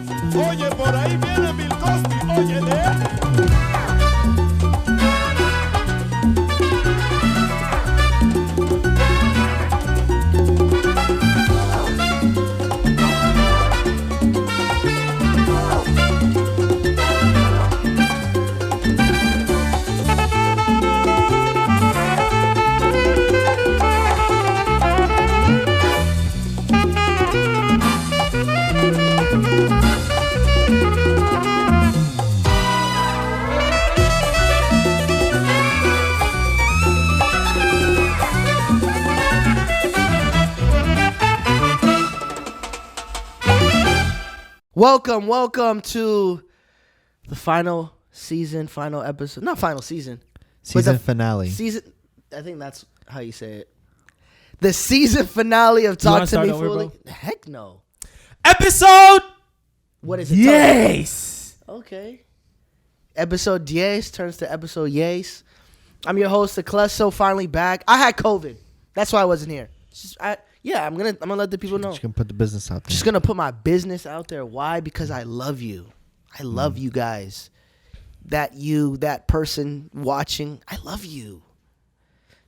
Oye, por ahí viene Bill Cosby, óyele. Welcome to the final episode. Not final season. Season finale. I think that's how you say it. The season finale of Talk to Me Foolie. Heck no. Episode. What is it? Yes. Okay. Episode yes turns to episode yes. I'm your host, Eclesso, finally back. I had COVID. That's why I wasn't here. I'm gonna let the people know. Just gonna put the business out there. Just gonna put my business out there. Why? Because I love you. I love you guys. That person watching, I love you.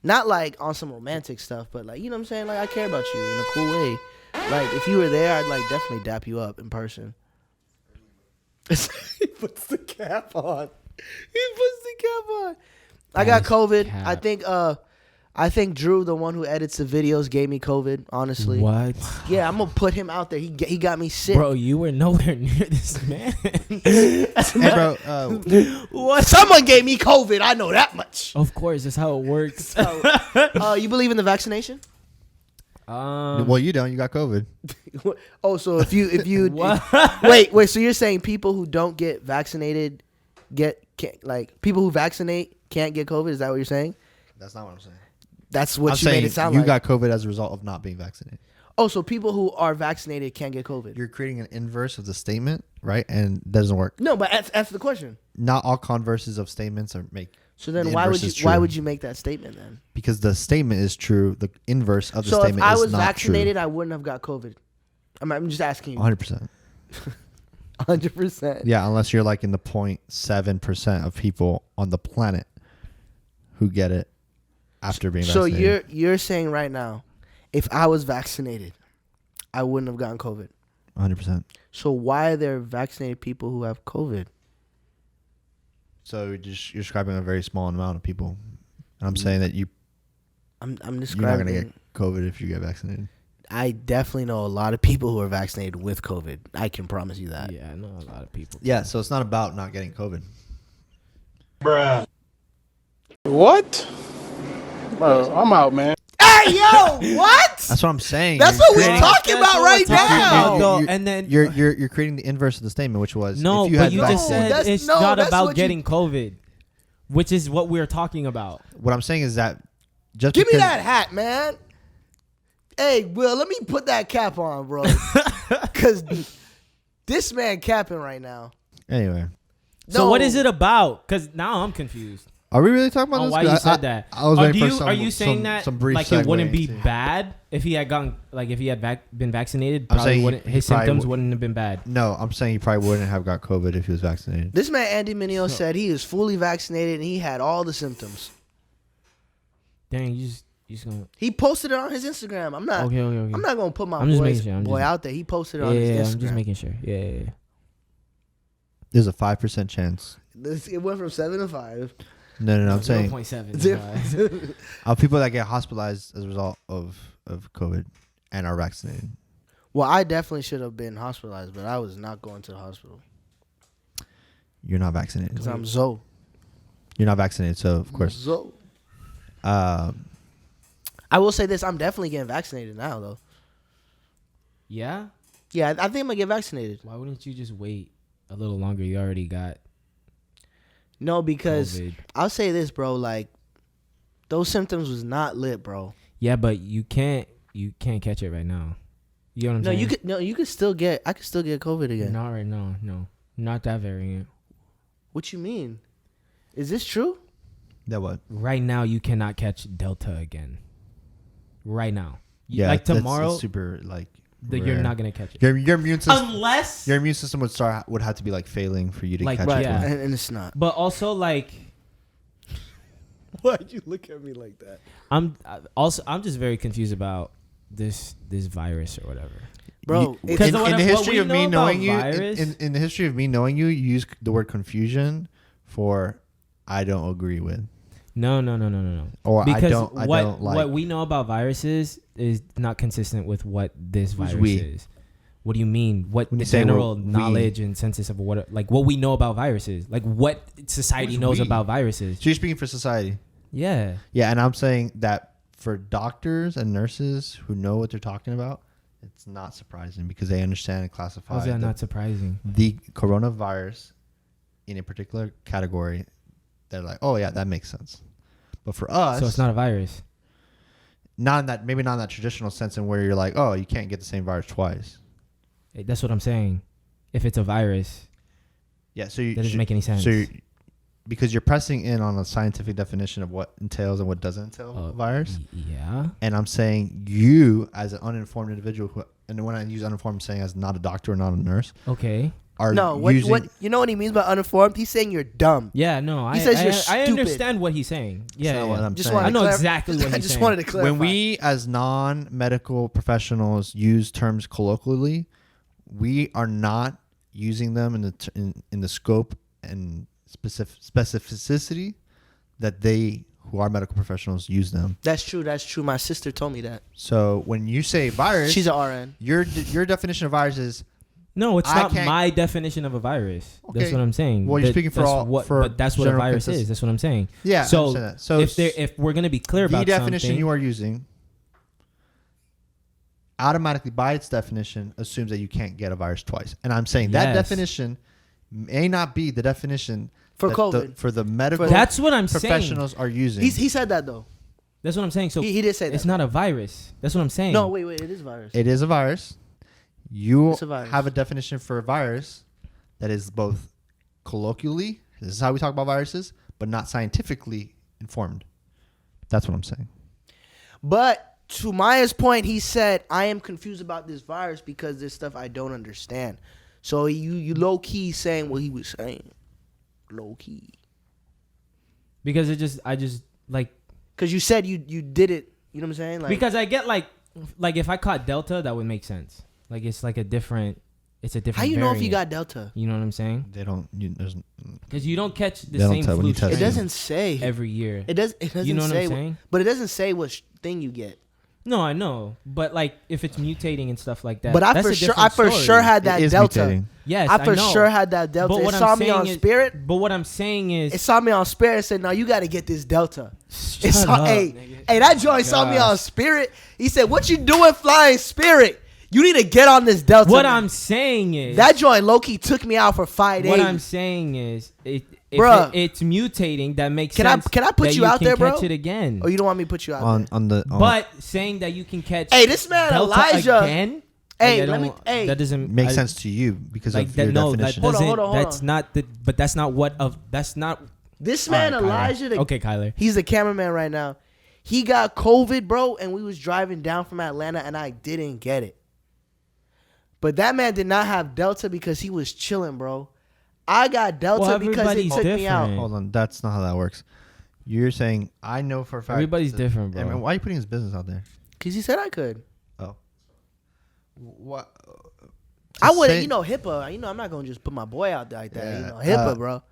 Not like on some romantic stuff, but like, you know what I'm saying? Like, I care about you in a cool way. Like, if you were there, I'd like definitely dap you up in person. He puts the cap on. I got COVID. I think Drew, the one who edits the videos, gave me COVID, honestly. What? Yeah, I'm going to put him out there. He got me sick. Bro, you were nowhere near this man. Hey, bro. What? Someone gave me COVID. I know that much. Of course, that's how it works. You believe in the vaccination? Well, you don't. You got COVID. Oh, so if you What? wait, so you're saying people who don't get vaccinated people who vaccinate can't get COVID? Is that what you're saying? That's not what I'm saying. That's what I'm made it sound you like. got COVID as a result of not being vaccinated. Oh, so people who are vaccinated can't get COVID. You're creating an inverse of the statement, right? And it doesn't work. No, but answer the question. Not all converses of statements are make. So then the why inverse would you make that statement then? Because the statement is true. The inverse of the So statement if I is was not vaccinated, true. I wouldn't have got COVID. I'm just asking you. 100%. 100%. Yeah, unless you're like in the 0.7% of people on the planet who get it after being vaccinated. So you're saying right now, if I was vaccinated, I wouldn't have gotten COVID. 100%. So why are there vaccinated people who have COVID? So you're describing a very small amount of people. And I'm saying that I'm you're not describing. going to get COVID if you get vaccinated. I definitely know a lot of people who are vaccinated with COVID. I can promise you that. Yeah, I know a lot of people. Yeah, so it's not about not getting COVID. Bruh. What? Bro, I'm out, man. Hey, yo, what? That's what I'm saying. That's what we're talking about right now. And then You're creating the inverse of the statement, which was no, if you but had you just said it's no, not that's about what getting COVID, which is what we're talking about. What I'm saying is that just Give me because that hat, man. Hey, Will, let me put that cap on, bro. Because this man capping right now. Anyway, So what is it about? Because now I'm confused. are we really talking about this? Why you said that? I was waiting for some. Are you saying that some brief like it wouldn't segue be into- bad if he had gotten been vaccinated? I'm Probably saying wouldn't, he his probably symptoms would- wouldn't have been bad. No, I'm saying he probably wouldn't have got COVID if he was vaccinated. This man, Andy Mineo, said he is fully vaccinated and he had all the symptoms. Dang, you just gonna. He posted it on his Instagram. I'm not. Okay. I'm not gonna put my I'm just boy making sure, out there. He posted it on his Yeah, Instagram. I'm just making sure. Yeah. There's a 5% chance. It went from 7 to 5. No. I'm saying 0.7. of people that get hospitalized as a result of COVID and are vaccinated. Well, I definitely should have been hospitalized, but I was not going to the hospital You're not vaccinated. because I'm Zoe. You're not vaccinated, so of course. Zoe. I will say this: I'm definitely getting vaccinated now, though. Yeah. Yeah, I think I'm gonna get vaccinated. Why wouldn't you just wait a little longer? You already got. No, because COVID. I'll say this, bro. Like, those symptoms was not lit, bro. Yeah, but you can't catch it right now. You know what I'm saying? You could still get. I could still get COVID again. Not right now. No, not that variant. What you mean? Is this true? That what? Right now, you cannot catch Delta again. Right now. Yeah, like that's tomorrow. super like you're not gonna catch it. Your immune system, Unless your immune system would have to be like failing for you to Like, catch Right, it. yeah. and it's not. But also like Why'd you look at me like that, I'm just very confused about this virus or whatever. bro? In It's, the history of me knowing you, virus, in the history of me knowing you, you use the word confusion for I don't agree with. No. Or Because I don't like. what we know about viruses is not consistent with what this Who's virus we? is. What do you mean? What When the you say general we- knowledge and census of what we know about viruses? Like what society Who's knows we? about viruses? So you're speaking for society. Yeah. Yeah, and I'm saying that for doctors and nurses who know what they're talking about, it's not surprising because they understand and classify How's that not surprising? the coronavirus in a particular category. They're like, oh yeah, that makes sense. But for us, So it's not a virus. maybe not in that traditional sense in where you're like, oh, you can't get the same virus twice. That's what I'm saying. If it's a virus, Yeah, so you that doesn't make any sense. because you're pressing in on a scientific definition of what entails and what doesn't entail a virus. Yeah. And I'm saying you, as an uninformed individual, and when I use uninformed, I'm saying as not a doctor or not a nurse, Okay. are no, using. what you know what he means by uninformed? He's saying you're dumb. Yeah. No. He says you're I stupid. understand what he's saying. Yeah. not what I'm Just saying. wanted I to know clarify- exactly what I he's just saying. wanted to clarify. When we, as non-medical professionals, use terms colloquially, we are not using them in the scope and specificity that they, who are medical professionals, use them. That's true. My sister told me that. So when you say virus, She's an RN. your definition of virus is No, it's I not can't- my definition of a virus. That's Okay. what I'm saying. Well, you're speaking for that's all- what, for but that's what a general virus consensus. is. That's what I'm saying. yeah. I So, understand that. So if we're gonna be clear the about definition something, you are using automatically by its definition assumes that you can't get a virus twice. And I'm saying that Yes. definition may not be the definition For that COVID. for the medical that's what I'm saying. professionals are using. He said that though. That's what I'm saying. So He did say that. it's not a virus. That's what I'm saying. No, wait. It is virus. It is a virus. You It's a virus. have a definition for a virus that is both colloquially, this is how we talk about viruses, but not scientifically informed. That's what I'm saying. But to Maya's point, he said, I am confused about this virus because there's stuff I don't understand. So you low key saying what he was saying. Low key. because I just like Because you said you did it. You know what I'm saying? Like, because I get like if I caught Delta, that would make sense. Like it's like a different. It's a different. how you know if you variant. got Delta? You know what I'm saying? They don't. There's Because you don't catch the They don't same tell when flu you test It strain doesn't say. every year. It doesn't You know what say. I'm saying? But it doesn't say what thing you get. No, I know, but like if it's mutating and stuff like that. But I that's for a sure, different I for story. sure had it that is Delta. mutating. Yes, I for know. sure had that Delta. But It what saw I'm me saying on is- Spirit. But what I'm saying is, It saw me on Spirit and said, "No, you got to get this Delta." shut It saw, up, hey, nigga. hey, that joint saw me Gosh. on Spirit. He said, "What you doing flying Spirit? You need to get on this Delta." What man." I'm saying is that joint low key took me out for 5 days. What I'm saying is, if Bruh. it's mutating, that makes Can I- sense. can I put that you out can there, bro? Catch it again. Or you don't want me to put you out there? On the But saying that you can catch. Hey, this man Delta Elijah. again. Hey, like, I let me- don't- hey. that doesn't makes I- sense to you because Like of that. your No, that definition. Hold on, doesn't. hold on, hold That's on. not the. But that's not what of. That's not. This man All right, Elijah. Kyler. Okay, Kyler. He's the cameraman right now. He got COVID, bro, and we was driving down from Atlanta, and I didn't get it. But that man did not have Delta because he was chilling, bro. I got Delta Well, because it everybody's took me out. different. Hold on, that's not how that works. You're saying I know for a fact. Everybody's that- different, bro. I mean, why are you putting his business out there? Because he said I could. Oh, what? I Just wouldn't, say- you know, HIPAA. You know, I'm not going to just put my boy out there like that. Yeah, You know, HIPAA, bro.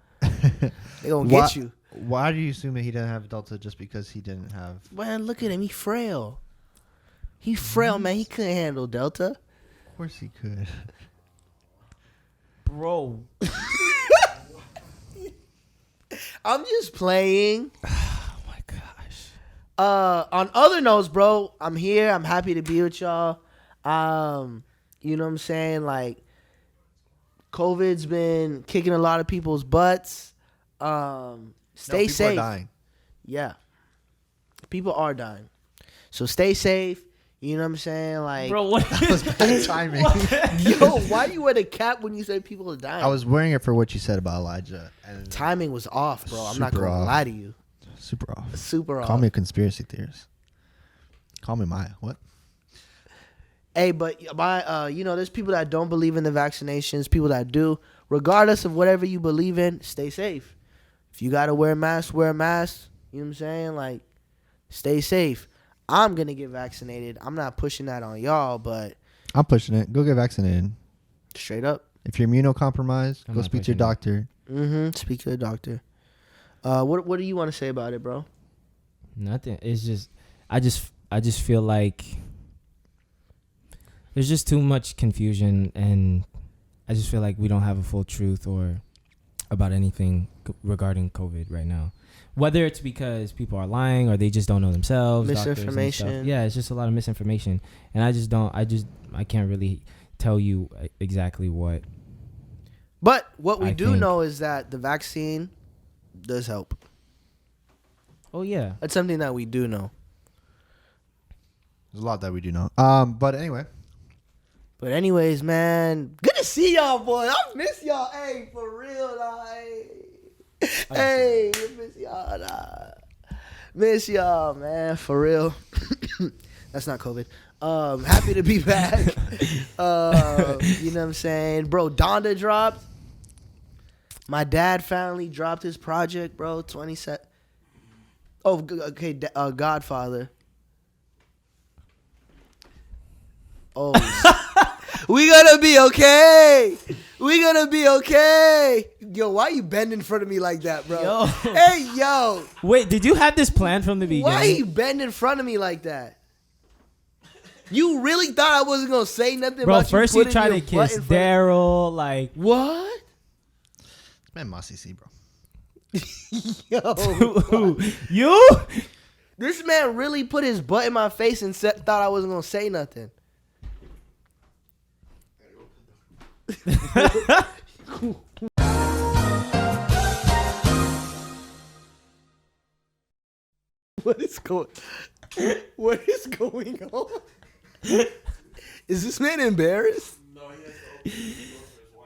They going to Why- get you. Why do you assume that he didn't have Delta just because he didn't have? Man, look at him. He frail. He frail, man. He couldn't handle Delta. Of course he could. Bro. I'm just playing. Oh my gosh. On other notes, bro, I'm here. I'm happy to be with y'all. You know what I'm saying? Like, COVID's been kicking a lot of people's butts. Stay people safe. Are dying. Yeah. People are dying. So stay safe. You know what I'm saying? Like, Bro, what? Bad timing. yo, why you wear the cap when you say people are dying? I was wearing it for what you said about Elijah. And Timing was off, bro. I'm not Super going to off. lie to you. super off. Super off. Call me a conspiracy theorist. Call me Maya. What? Hey, but there's people that don't believe in the vaccinations, people that do. Regardless of whatever you believe in, stay safe. If you gotta wear a mask, wear a mask. You know what I'm saying? Like, stay safe. I'm gonna get vaccinated. I'm not pushing that on y'all, but I'm pushing it. Go get vaccinated. straight up. If you're immunocompromised, I'm go not speak to your pushing doctor. Speak to the doctor. What do you want to say about it, bro? Nothing. It's just I just feel like there's just too much confusion, and I just feel like we don't have a full truth or about anything regarding COVID right now. Whether it's because people are lying or they just don't know themselves, Misinformation. Yeah, it's just a lot of misinformation, and I can't really tell you exactly what. But what we I do think- know is that the vaccine does help. Oh yeah. That's something that we do know. There's a lot that we do know. But anyway, But anyways, man, good to see y'all, boy. I miss y'all. Hey, for real, dog. Hey, miss y'all, dog. Miss y'all, man, for real. That's not COVID. Happy to be back. You know what I'm saying? Bro, Donda dropped. My dad finally dropped his project, bro. 27. Oh, okay. Godfather. Oh, we gonna be okay. We gonna be okay. Yo, why you bending in front of me like that, bro? Yo. Hey, yo. Wait, did you have this plan from the beginning? Why you bending in front of me like that? You really thought I wasn't gonna say nothing Bro, about first you you putting tried your to butt kiss in front of- Daryl, like What? man, Mossy C, bro. Yo. you? This man really put his butt in my face and thought I wasn't gonna say nothing. What is going on? Is this man embarrassed?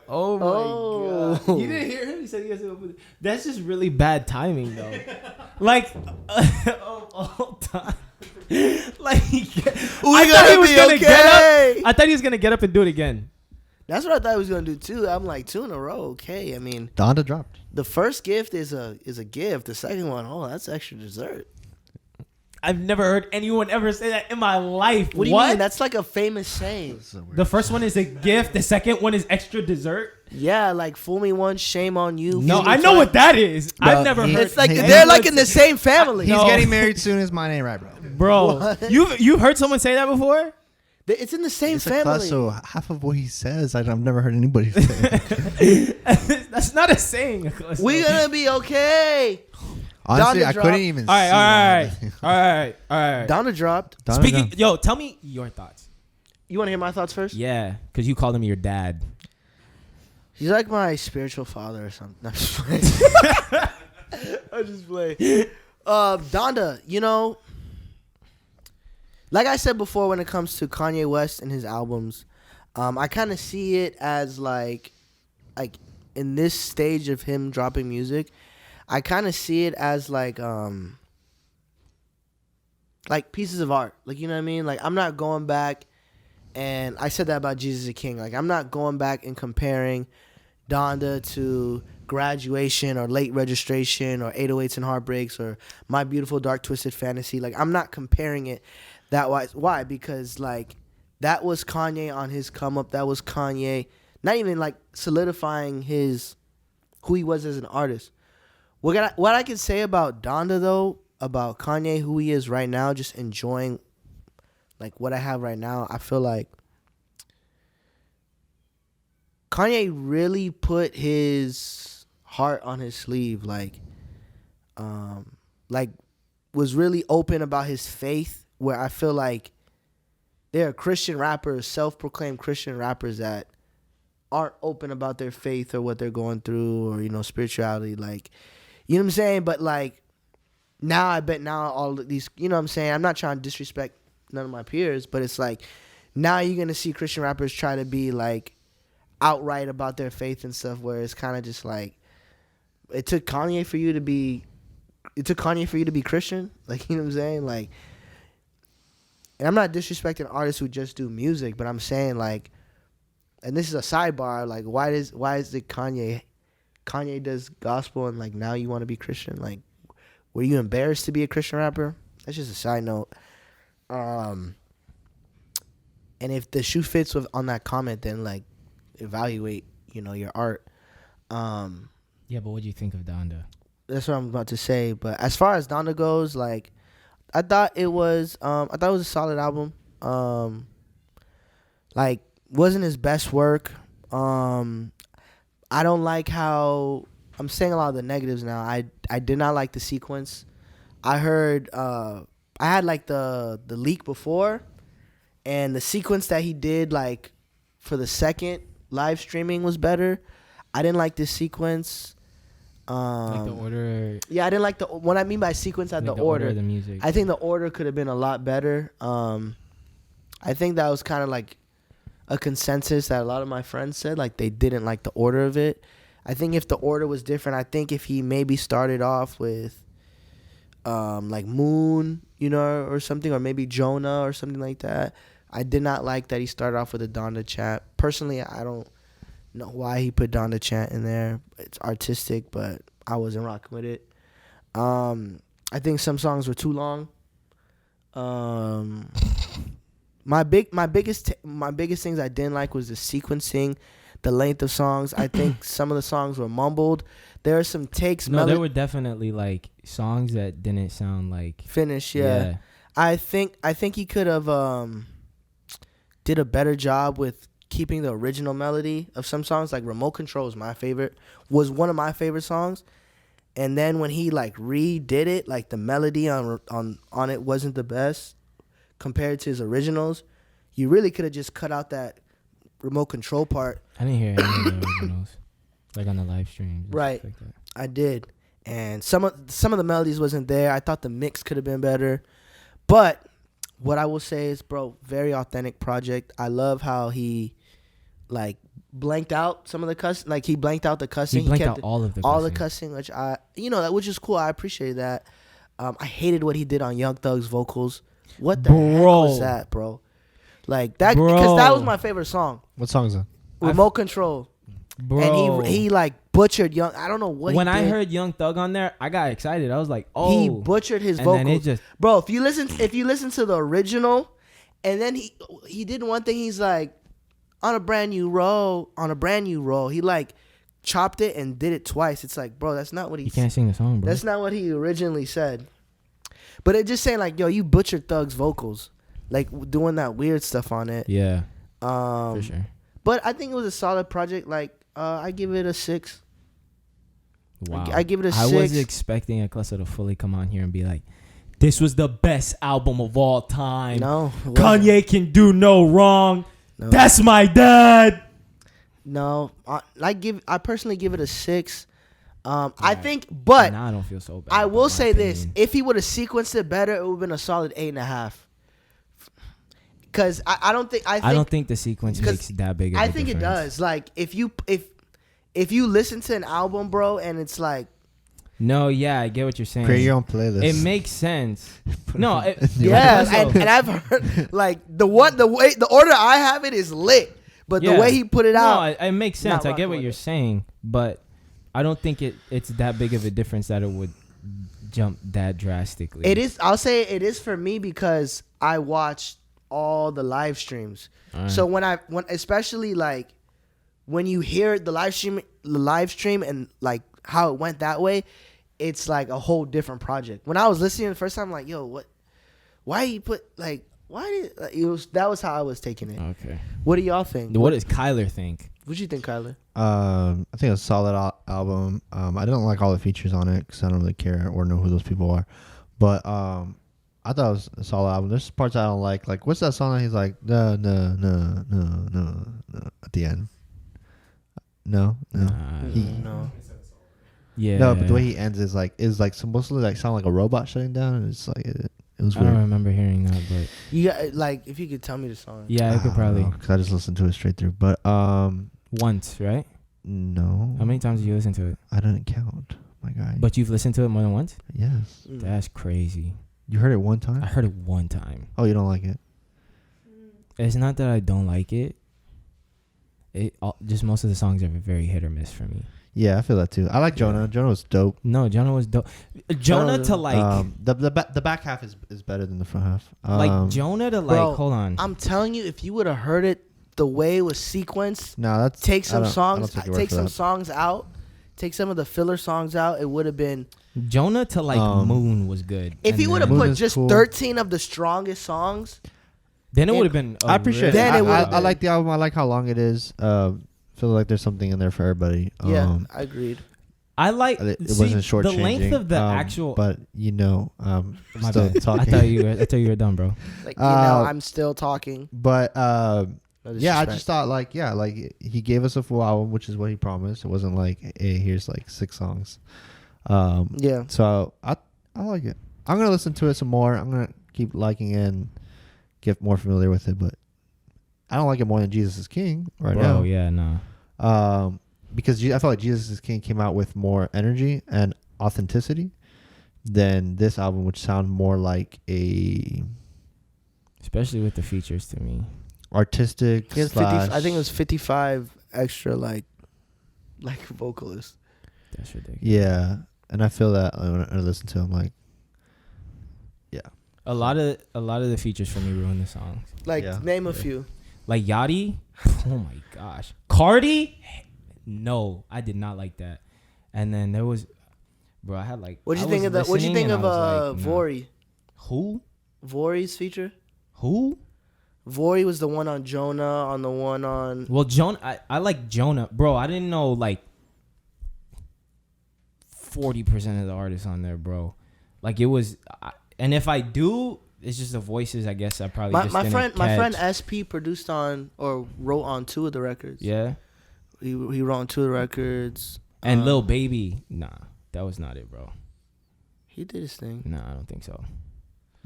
Oh my Oh. god! You didn't hear him? He said he has to open. That's just really bad timing, though. Like, all time. Like, I thought he was gonna get up. I thought he was gonna get up and do it again. That's what I thought he was gonna do too. I'm like 2 in a row. Okay, I mean, Donda dropped. the first gift is a gift. The second one, oh, that's extra dessert. I've never heard anyone ever say that in my life. What do you mean? That's like a famous saying. So weird. The first one is a gift. The second one is extra dessert. Yeah, like fool me once, shame on you. No, Fool me I know twice. what that is. I've never he- heard. It's like Hey, they're like in the same family. He's No. getting married soon as mine ain't right, bro. Bro, What? you've heard someone say that before? It's in the same It's a class, family. so half of what he says, I've never heard anybody say. That's not a saying. We gonna be okay. Honestly, Donda I dropped. couldn't even All see right. that. All right. Donda dropped. Donda Speaking, dropped. yo, tell me your thoughts. You want to hear my thoughts first? Yeah, because you called him your dad. He's like my spiritual father or something. No, I'm just playing. I'm just playing. Donda, you know, like I said before, when it comes to Kanye West and his albums, I kind of see it as like in this stage of him dropping music, I kind of see it as like pieces of art. Like, you know what I mean? Like, I'm not going back, and I said that about Jesus the King. Like, I'm not going back and comparing Donda to Graduation or Late Registration or 808s and Heartbreaks or My Beautiful Dark Twisted Fantasy. Like, I'm not comparing it that wise. Why? Because, like, that was Kanye on his come up. That was Kanye not even, like, solidifying who he was as an artist. What I can say about Donda, though, about Kanye, who he is right now, just enjoying, like, what I have right now, I feel like Kanye really put his heart on his sleeve, like was really open about his faith, where I feel like there are Christian rappers, self-proclaimed Christian rappers that aren't open about their faith or what they're going through or, you know, spirituality. Like, you know what I'm saying? But, like, now I bet now all of these, you know what I'm saying? I'm not trying to disrespect none of my peers, but it's like now you're going to see Christian rappers try to be, like, outright about their faith and stuff, where it's kind of just like it took Kanye for you to be Christian, like, you know what I'm saying? Like, and I'm not disrespecting artists who just do music, but I'm saying like, and this is a sidebar, like why is it Kanye does gospel and like now you want to be Christian? Like, were you embarrassed to be a Christian rapper? That's just a side note. And if the shoe fits on that comment, then like evaluate, your art. Yeah, but what do you think of Donda? That's what I'm about to say. But as far as Donda goes, like I thought it was a solid album. Like wasn't his best work. I don't like how I'm saying a lot of the negatives now. I did not like the sequence. I heard I had like the leak before, and the sequence that he did like for the second live streaming was better. I didn't like this sequence. Like the order. Yeah, I didn't like what I mean by sequence at like the order. Of the music. I think the order could have been a lot better. I think that was kind of like a consensus that a lot of my friends said, like they didn't like the order of it. I think if the order was different, I think if he maybe started off with like Moon, or something, or maybe Jonah or something like that. I did not like that he started off with a Donda chant. Personally, I don't know why he put Donda chant in there. It's artistic, but I wasn't rocking with it. I think some songs were too long. My biggest things I didn't like was the sequencing, the length of songs. I think some of the songs were mumbled. There are some takes. No, there were definitely like songs that didn't sound like finished. Yeah. I think he could have did a better job with keeping the original melody of some songs. Like Remote Control was one of my favorite songs. And then when he like redid it, like the melody on it wasn't the best compared to his originals. You really could have just cut out that Remote Control part. I didn't hear any of the originals, like on the live stream. Right, like that. I did, and some of the melodies wasn't there. I thought the mix could have been better, but what I will say is, bro, very authentic project. I love how he like blanked out some of the cuss, like he blanked out the cussing. He blanked out all the cussing, which which is cool. I appreciate that. I hated what he did on Young Thug's vocals. What the heck was that, bro? Like that, because that was my favorite song. What song is that? Remote Control. Bro. And he like butchered Young. I don't know what. When he did. I heard Young Thug on there, I got excited. I was like, oh. He butchered his and vocals. then it just, bro, if you listen to the original, and then he did one thing. He's like, on a brand new roll. He like chopped it and did it twice. It's like, bro, that's not what he. You can't sing the song, bro. That's not what he originally said. But it just saying like, yo, you butchered Thug's vocals, like doing that weird stuff on it. Yeah. For sure. But I think it was a solid project. Like, I give it a 6. Wow. I give it a 6. I was expecting a cluster to fully come on here and be like, this was the best album of all time. No. Kanye can do no wrong. No. That's my dad. No. I personally give it a 6. I think, but now I don't feel so bad. I will say opinion. this: if he would have sequenced it better, it would have been a solid 8.5. Because I don't think the sequence makes that big of a difference. I think it does. Like if you listen to an album, bro, and it's like, no, yeah, I get what you're saying. Create your own playlist. It makes sense. No, yeah, and I've heard like the way the order I have it is lit, but the way he put it out, it makes sense. I get what you're saying, but I don't think it's that big of a difference that it would jump that drastically. It is. I'll say it is for me because I watched all the live streams. Right. So when especially like when you hear the live stream and like how it went that way, it's like a whole different project. When I was listening the first time, I'm like, yo, what? Why he put like? Why did that was how I was taking it. Okay. What do y'all think? What does Kyler think? What do you think, Kyler? I think it's a solid album. I didn't like all the features on it because I don't really care or know who those people are. But I thought it was a solid album. There's parts I don't like. Like, what's that song that he's like, no, at the end? No. No. Yeah. No, but the way he ends is supposed to like sound like a robot shutting down. And it's like it was weird. I don't remember hearing that, but You got, like, if you could tell me the song. yeah, I could probably because I just listened to it straight through. But once, right? no. How many times did you listen to it? I didn't count, my guy. But you've listened to it more than once? yes, Mm. That's crazy. you heard it one time. I heard it one time. Oh, you don't like it? It's not that I don't like it. Just most of the songs are very hit or miss for me. Yeah, I feel that too. I like Jonah. Jonah was dope. No, Jonah was dope. Jonah to like the back half is better than the front half. like Jonah to like. Bro, Hold on. I'm telling you, if you would have heard it the way it was sequenced, No, that's take some I don't songs, take your word take for some that. songs out, take some of the filler songs out. It would have been. Jonah to like Moon was good. If And he would have then- Moon put is just cool. 13 of the strongest songs, then it would have been. I appreciate Then it. it would've I been- like the album. I like how long it is. Feel like there's something in there for everybody. yeah, I agreed. I like. It see, wasn't short the length of the actual. But My still bad. talking. I thought you were done, bro. Like, I'm still talking. But No yeah, I disrespect. just thought like he gave us a full album, which is what he promised. It wasn't like, hey, here's like 6 songs. Yeah. So I like it. I'm gonna listen to it some more. I'm gonna keep liking it and get more familiar with it. But I don't like it more than Jesus is King right now. Oh yeah, no. Because I felt like Jesus is King came out with more energy and authenticity than this album, which sound more like a Especially with the features to me. artistic. He has slash, I think it was 55 extra like vocalists. That's ridiculous. Yeah, and I feel that when I listen to him, like, yeah, A lot of the features for me ruin the songs. Like Yeah. name a Yeah. few. Like Yachty. Oh my gosh. Cardi. No, I did not like that. And then there was, bro. I had like. What'd you I think was of that? What'd you listening think and of I was like, nah. Vori? Who? Vori's feature? Who? Vori was the one on Jonah, on the one on. Well, Jonah. I like Jonah, bro. I didn't know like 40% of the artists on there, bro. Like it was, and if I do, it's just the voices. I guess I probably just My didn't friend catch. SP produced on or wrote on 2 of the records. Yeah, He wrote on 2 of the records. and Lil Baby. Nah, that was not it, bro. He did his thing. Nah, I don't think so.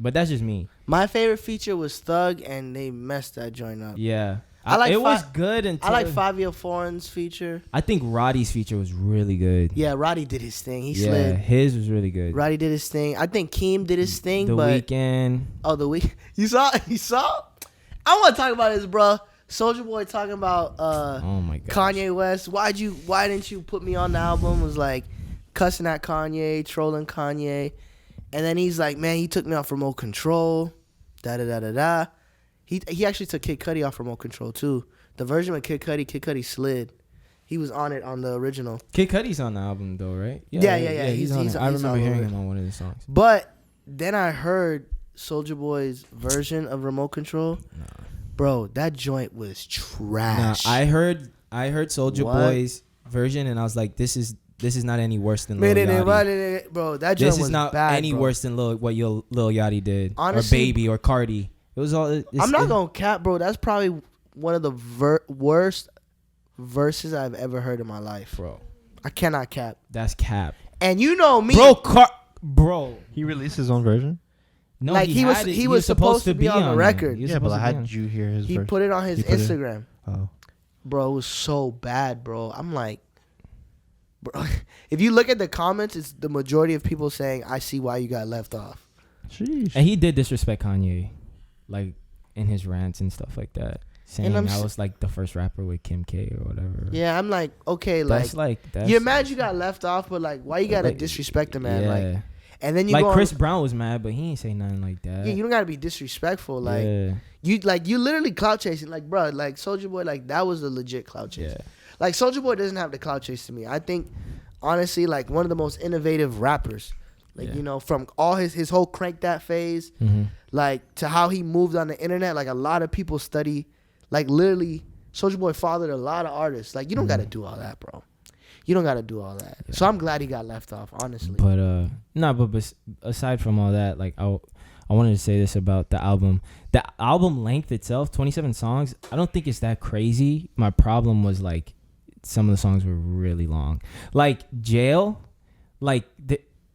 But that's just me. My favorite feature was Thug, and they messed that joint up. Yeah, I like it was good until I like Fabio Foreign's feature. I think Roddy's feature was really good. Yeah, Roddy did his thing. He yeah, slid. his was really good. Roddy did his thing. I think Keem did his thing, The but Weeknd. oh, the week you saw. I want to talk about this, bro. Soulja Boy talking about Oh my god. Kanye West. Why didn't you put me on the album? Was like cussing at Kanye, trolling Kanye, and then he's like, man, he took me off Remote Control. Da da da da da. He actually took Kid Cudi off Remote Control too. The version with Kid Cudi slid. He was on it on the original. Kid Cudi's on the album though, right? Yeah. He's on He's it. I all remember hearing over him on one of the songs. But then I heard Soulja Boy's version of Remote Control. Nah. Bro, that joint was Nah, trash. I heard Soulja What? Boy's version, and I was like, this is not any worse than Lil Yachty. Bro, that joint This was is not bad, any bro. worse than Lil Yachty did, Honestly, or Baby, or Cardi. It was all. I'm not gonna cap, bro. That's probably one of the worst verses I've ever heard in my life. bro. I cannot cap. That's cap, And you know me, bro. he released his own version. No, Like, he was- had it. he was supposed to be on the there. record. He was Yeah, but supposed how to be on. did you hear his he version? put it on his He put it- Instagram. Oh, Bro, it was so bad, bro. I'm like, bro, if you look at the comments, it's the majority of people saying, I see why you got left off. sheesh. And he did disrespect Kanye, like in his rants and stuff like that, saying I'm I was like the first rapper with Kim K or whatever. Yeah, I'm like, okay, that's like that's you imagine you got left off, but like, why you gotta like, disrespect a man? Yeah. Like, and then you like go Chris on, Brown was mad, but he ain't say nothing like that. yeah, you don't gotta be disrespectful. Like, yeah, you literally clout chasing. Like, bro, like Soulja Boy, like that was a legit clout chase. yeah. Like Soulja Boy doesn't have the clout chase to me. I think, honestly, like one of the most innovative rappers. Like, Yeah. you know, from all his whole Crank That phase, Mm-hmm. like to how he moved on the internet. Like a lot of people study, like literally, Soulja Boy fathered a lot of artists. Like you don't gotta do all that, bro. You don't gotta do all that. Yeah. So I'm glad he got left off, honestly. But but aside from all that, like I wanted to say this about the album. The album length itself, 27 songs. I don't think it's that crazy. My problem was like some of the songs were really long. Like Jail, like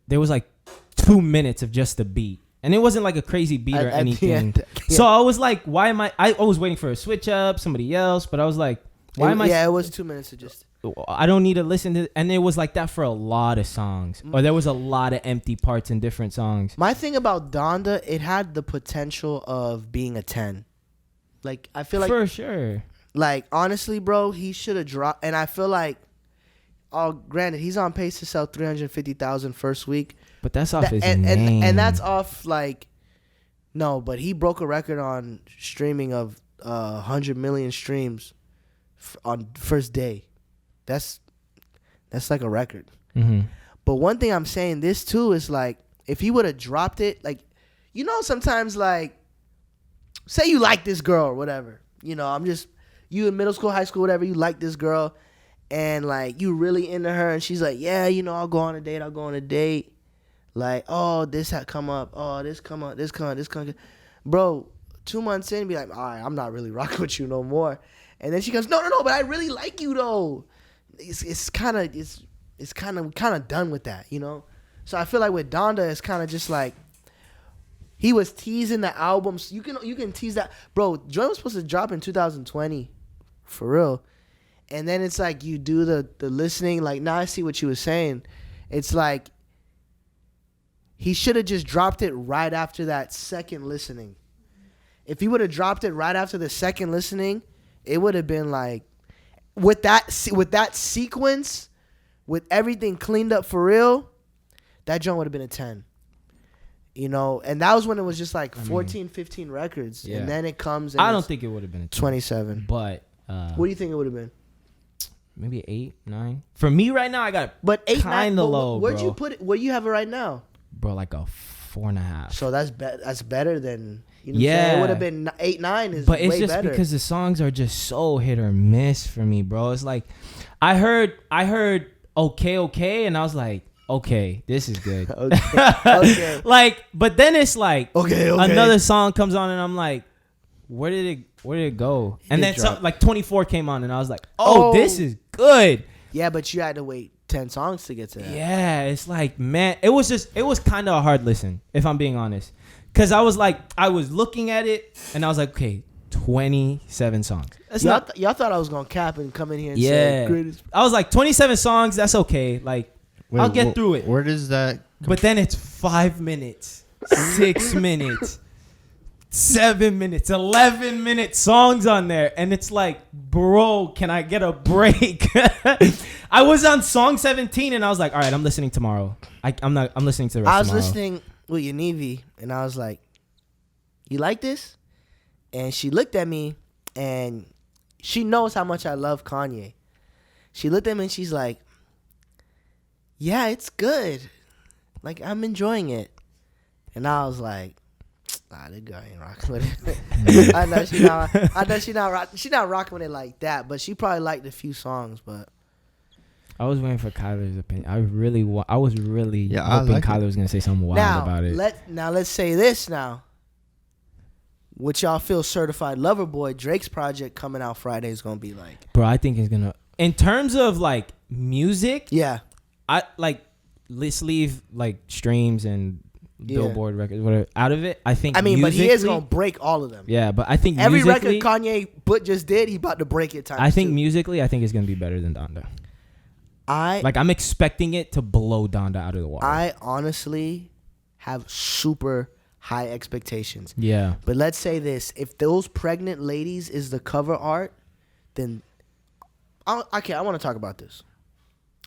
there was like 2 minutes of just the beat. And it wasn't like a crazy beat or At the anything. end, yeah. So I was like, why am I was waiting for a switch up, somebody else, but I was like, why am I? Yeah, it was 2 minutes to just. I don't need to listen to, and it was like that for a lot of songs, or there was a lot of empty parts in different songs. My thing about Donda, it had the potential of being a 10. Like I feel like for sure. Like honestly, bro, he should have dropped. And I feel like, oh, granted, he's on pace to sell 350,000 first week. But that's off his and, name. and that's off like, no, but he broke a record on streaming of 100 million streams on first day. That's like a record. Mm-hmm. But one thing I'm saying this too is like, if he would have dropped it, like, you know, sometimes like, say you like this girl or whatever, you know, you in middle school, high school, whatever, you like this girl and like you really into her and she's like, yeah, you know, I'll go on a date. Like, oh, this had come up. Oh, this come up. Bro, 2 months in, be like, all right, I'm not really rocking with you no more. And then she goes, no, but I really like you though. It's kind of done with that, you know? So I feel like with Donda, it's kind of just like, he was teasing the albums. You can tease that. Bro, Joint was supposed to drop in 2020. For real. And then it's like you do the listening. Like, now I see what you were saying. It's like he should have just dropped it right after that second listening. If he would have dropped it right after the second listening, it would have been like, with that sequence, with everything cleaned up for real, that joint would have been a 10. You know, and that was when it was just like 14, 15 records. Yeah. And then it comes. And I don't think it would have been a 10, 27. But what do you think it would have been? Maybe 8, 9. For me right now, I got but 8, kind of low. Where'd you put it? Where you have it right now? Bro, like a 4.5. So that's better than. You know yeah, it would have been 8, 9. Is but it's way just better. Because the songs are just so hit or miss for me, bro. It's like I heard okay, and I was like, okay, this is good. okay. Like, but then it's like okay. Another song comes on, and I'm like, where did it go? And then like 24 came on, and I was like, oh, this is good. Yeah, but you had to wait 10 songs to get to that. Yeah, it's like, man, it was kind of a hard listen, if I'm being honest. Because I was looking at it, and I was like, okay, 27 songs. Y'all thought I was going to cap and come in here and say, greatest. I was like, 27 songs, that's okay. Like, I'll get through it. Where does that... But then it's 5 minutes, 6 minutes, 7 minutes, 11-minute songs on there. And it's like, bro, can I get a break? I was on song 17, and I was like, all right, I'm listening tomorrow. I'm listening to the rest tomorrow. I was listening with Yanivi, and I was like, you like this? And she looked at me, and she knows how much I love Kanye. She looked at me, and she's like, yeah, it's good. Like, I'm enjoying it. And I was like, the girl ain't rocking with it. I know she not rocking with it like that, but she probably liked a few songs, but I was waiting for Kyler's opinion. I was really hoping Kyler was gonna say something wild about it. Let's say this now. What y'all feel Certified Lover Boy, Drake's project coming out Friday is gonna be like? Bro, I think it's gonna, in terms of like music, yeah. Let's leave like streams and Billboard records, whatever, out of it. I mean, but he is gonna break all of them. Yeah, but I think every record Kanye just did, he about to break it. I think musically, I think it's gonna be better than Donda. I'm expecting it to blow Donda out of the water. I honestly have super high expectations. Yeah. But let's say this: if those pregnant ladies is the cover art, then I want to talk about this.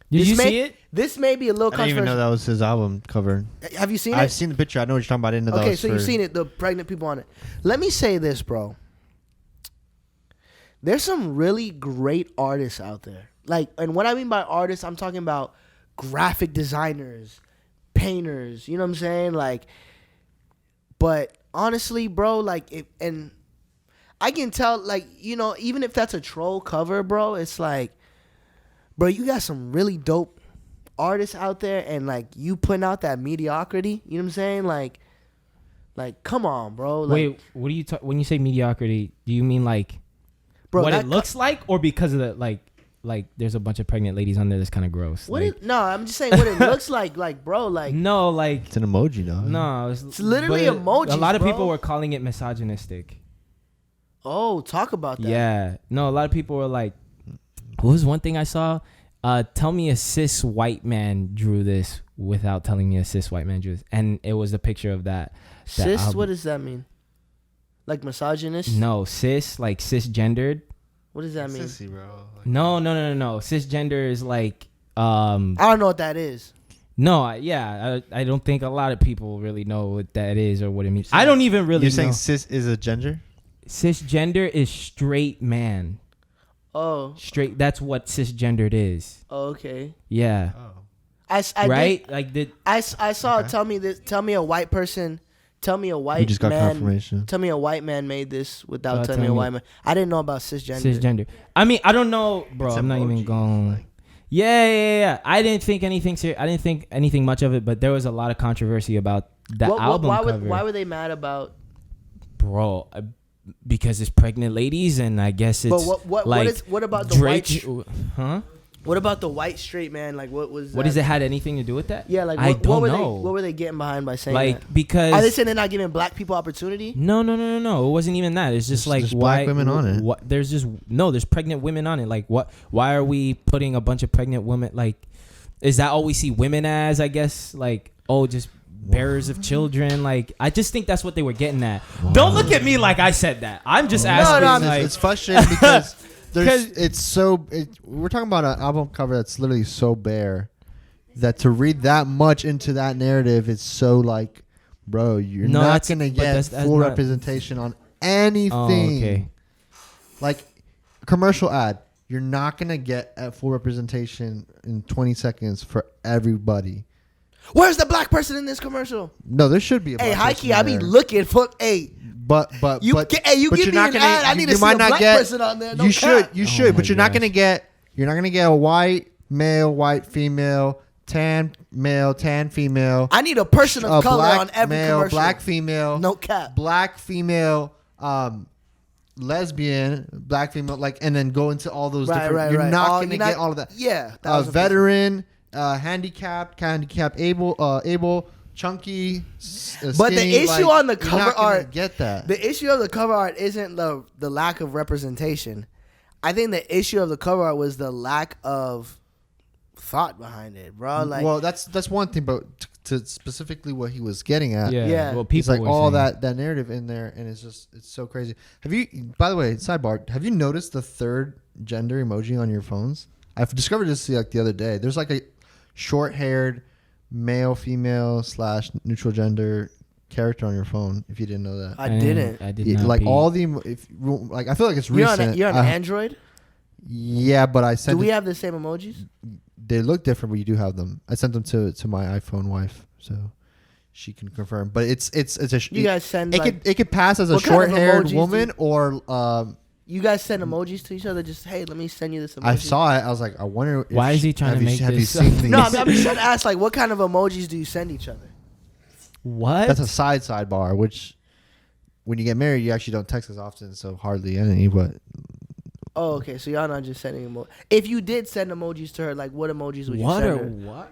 Did you see it? This may be a little controversial. I didn't even know that was his album cover. Have you seen it? I've seen the picture. I know what you're talking about. Okay, so you've seen it, the pregnant people on it. Let me say this, bro. There's some really great artists out there. Like, and what I mean by artists, I'm talking about graphic designers, painters, you know what I'm saying? Like, but honestly, bro, like, and I can tell, like, you know, even if that's a troll cover, bro, it's like, bro, you got some really dope artists out there, and like you putting out that mediocrity, you know what I'm saying? Like come on, bro. Like, wait, what do you when you say mediocrity? Do you mean like, bro, what it looks like, or because of the like there's a bunch of pregnant ladies on there that's kind of gross? No, I'm just saying what it looks like, bro. Like, no, like it's an emoji, though. No, it's literally emojis. A lot of people were calling it misogynistic. Oh, talk about that. Yeah, no, a lot of people were like, what was one thing I saw? Tell me a cis white man drew this without telling me a cis white man drew this. And it was a picture of that cis, album. what does that mean? Like misogynist? No, cis, like cisgendered. What does that mean? Sissy, bro. Like, No. Cisgender is like I don't know what that is. No, I don't think a lot of people really know what that is or what it means. I don't even really You're know. saying cis is a gender? Cisgender is straight man. Oh. Straight. That's what cisgendered is. Oh, okay. Yeah. Oh. I right? did, Like did I saw. Okay. Tell me a white person. Tell me a white We just got man. confirmation. Tell me a white man made this without Without telling me a telling white me. man. I didn't know about cisgender. cisgender? I mean, I don't know, bro. It's I'm not even emoji, going. like- Yeah. I didn't think anything. I didn't think anything much of it, but there was a lot of controversy about the album cover. Why were they mad about? Bro, because it's pregnant ladies, and I guess it's. But like what about the Drake? white? Huh? What about the white straight man? Like what was? What that? does it had anything to do with that? Yeah, like I what don't were know. what were they getting behind by saying Like that? because Are they saying they're not giving black people opportunity? No. It wasn't even that. It's just There's like just why black women on it. What, there's just no. There's pregnant women on it. Like what? Why are we putting a bunch of pregnant women? Like, is that all we see women as? I guess like just bearers of children. Like I just think that's what they were getting at. Don't look at me like I said that. I'm just asking. No, like, it's frustrating because we're talking about an album cover that's literally so bare that to read that much into that narrative is so like, bro, you're No, not that's- gonna but get that's full not- representation on anything. oh, okay. Like commercial ad, you're not gonna get a full representation in 20 seconds for everybody. Where's the black person in this commercial? No, there should be a Hey, black high person key, I be there. looking for. Hey, But you but give you're me not an gonna, ad. I need to you see might a not black get, person on there. No you cap. should, Oh but my you're not gosh. gonna get a white male, white female, tan male, tan female, I need a person of color black on every male, commercial. black female, No cap. black female, lesbian, black female, like, and then go into all those different. You're not All- gonna you're get all of that. Yeah, A veteran, handicapped, able, chunky, But the skinny, issue like, on the you're cover not gonna art- get that. The issue of the cover art isn't the lack of representation. I think the issue of the cover art was the lack of thought behind it, bro. Like, well, that's one thing, but to specifically what he was getting at, Yeah. Well, he's people like were all saying- that narrative in there, and it's so crazy. Have you, by the way, sidebar, have you noticed the third gender emoji on your phones? I've discovered this like the other day. There's like a short-haired male, female / neutral gender character on your phone. If you didn't know that, I didn't. I did Yeah, not. like peep. all the like I feel like it's You're on, recent. you're on Android. Yeah, but I Do sent we it, have the same emojis? they look different, but you do have them. I sent them to my iPhone wife, so she can confirm. But it's a You guys send it like, could pass as a what kind of short-haired emojis do woman you- or you guys send emojis to each other. Just hey, let me send you this emoji. I saw it. I was like, I wonder. If Why is he trying have to you- make have this you seen up? these? No, I'm just trying to ask like, what kind of emojis do you send each other? What? That's a sidebar. Which, when you get married, you actually don't text as often, so hardly any. But Oh, okay. So y'all not just sending emojis. If you did send emojis to her, like what emojis would you what send or her? what?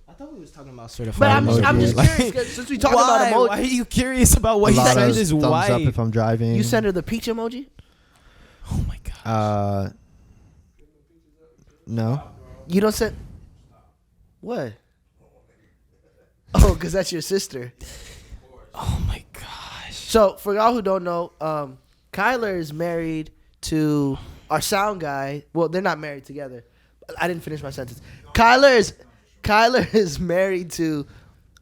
I thought we was talking about certified. But I'm just emojis. curious 'cause since we talking Why? about Why are emojis, you curious about what a he lot sends of his thumbs up wife? if I'm driving. you send her the peach emoji. Oh my god. No. You don't send what? Oh, because that's your sister. Oh my gosh. So for y'all who don't know, Kyler is married to our sound guy. Well, they're not married together. I didn't finish my sentence. Kyler is married to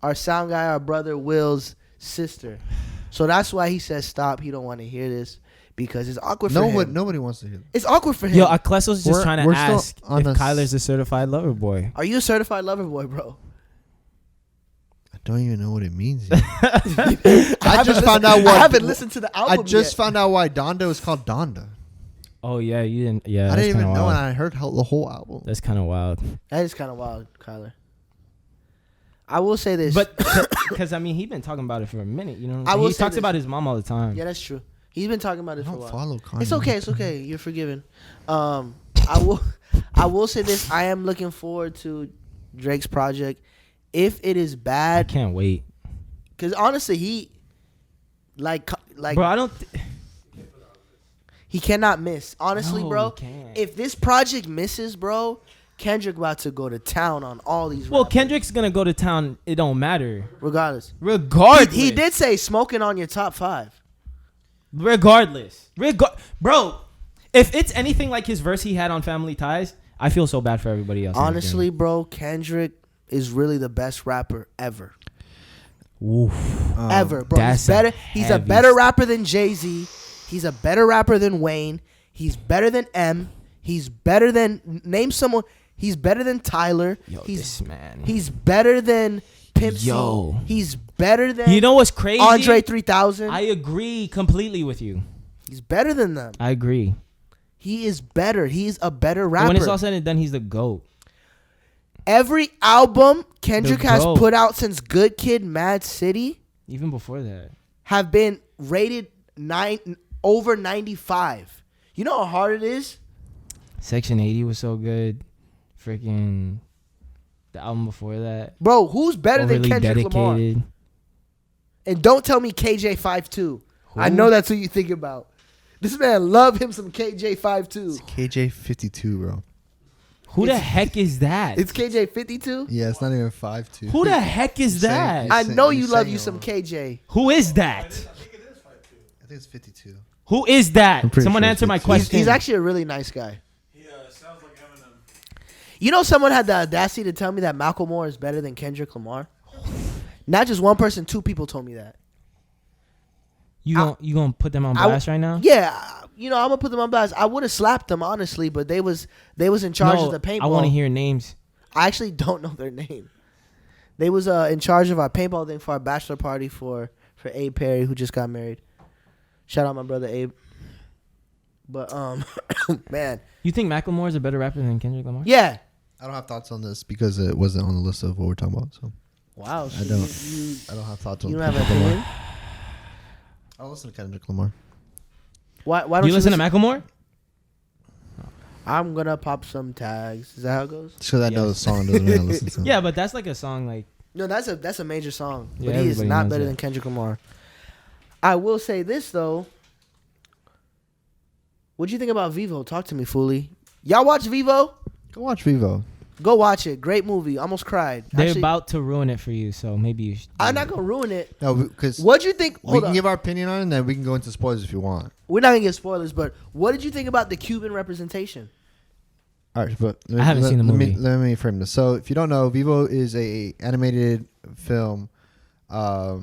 our sound guy, our brother Will's sister. So that's why he says stop. He don't want to hear this because it's awkward for him. Nobody wants to hear that. It's awkward for him. Yo, Akleso's just We're- trying to we're still ask on if the Kyler's a certified lover boy. Are you a certified lover boy, bro? I don't even know what it means. I just found out what- I haven't listened to the I album just yet. found out why Donda is called Donda. Oh yeah, you didn't. Yeah, I that's didn't even kinda know, wild. and I heard the whole album. That's kind of wild. That is kind of wild, Kyler. I will say this. But because I mean, he's been talking about it for a minute. You know, what I I'm saying? will He say talks this. about his mom all the time. yeah, that's true. He's been talking about I it for a don't while. follow Kanye. It's okay. It's okay. You're forgiven. I will say this. I am looking forward to Drake's project. If it is I bad, can't wait, because honestly, he like bro. I don't. he cannot miss. Honestly, No, bro. he can't. If this project misses, bro, Kendrick about to go to town on all these. Well, rappers, Kendrick's gonna go to town. It don't matter. regardless. Regardless, He did say smoking on your top 5. Regardless. Bro, if it's anything like his verse he had on Family Ties, I feel so bad for everybody else. Honestly, bro, Kendrick is really the best rapper ever. Oof. Ever, bro. He's better. He's a better rapper than Jay-Z. He's a better rapper than Wayne. He's better than M. He's better than name someone. He's better than Tyler. This man. He's better than Pimp C. He's better than. You know what's crazy? Andre 3000. I agree completely with you. He's better than them. I agree. He is better. He's a better rapper. When it's all said and done, he's the GOAT. Every album Kendrick has put out since Good Kid, Mad City, even before that, have been rated over 95. You know how hard it is? Section 80 was so good. Freaking the album before that. Bro, who's better than Kendrick dedicated. Lamar? And don't tell me KJ52. I know that's who you think about. This man love him some KJ52. It's KJ52, bro. Who the heck is that? It's KJ52? Yeah, it's not even 5'2". Who the heck is that? I know you love you some KJ. Who is that? I think it is 5'2". I think it's 52. Who is that? Someone sure answer my it's- question. He's actually a really nice guy. He sounds like Eminem. You know, someone had the audacity to tell me that Malcolm Moore is better than Kendrick Lamar. Not just one person, two people told me that. You gonna put them on blast right now? Yeah, you know, I'm gonna put them on blast. I would have slapped them honestly, but they was in charge of the paintball. I want to hear names. I actually don't know their name. They was in charge of our paintball thing for our bachelor party for Abe Perry, who just got married. Shout out my brother Abe. But man, You think Macklemore is a better rapper than Kendrick Lamar? yeah. I don't have thoughts on this because it wasn't on the list of what we're talking about. So Wow, so I don't have thoughts on. you don't have an opinion. I'll listen to Kendrick Lamar. Why don't Do you listen to Macklemore? I'm gonna pop some tags. Is that how it goes? Just because I know the song doesn't mean I listen to it. Yeah, but that's like a song like. No, that's a major song. Yeah, But he is everybody not knows better that. than Kendrick Lamar. I will say this though. What'd you think about Vivo? Talk to me, Foolie. Y'all watch Vivo? Go watch Vivo. Go watch it. Great movie. Almost cried. They're Actually, about to ruin it for you, so maybe you should. I'm not gonna ruin it. No, because What'd you think? we Hold can on. give our opinion on it, and then we can go into spoilers if you want. We're not gonna get spoilers, but what did you think about the Cuban representation? All right, but I haven't seen the movie. Let me frame this. So, if you don't know, Vivo is a animated film. How's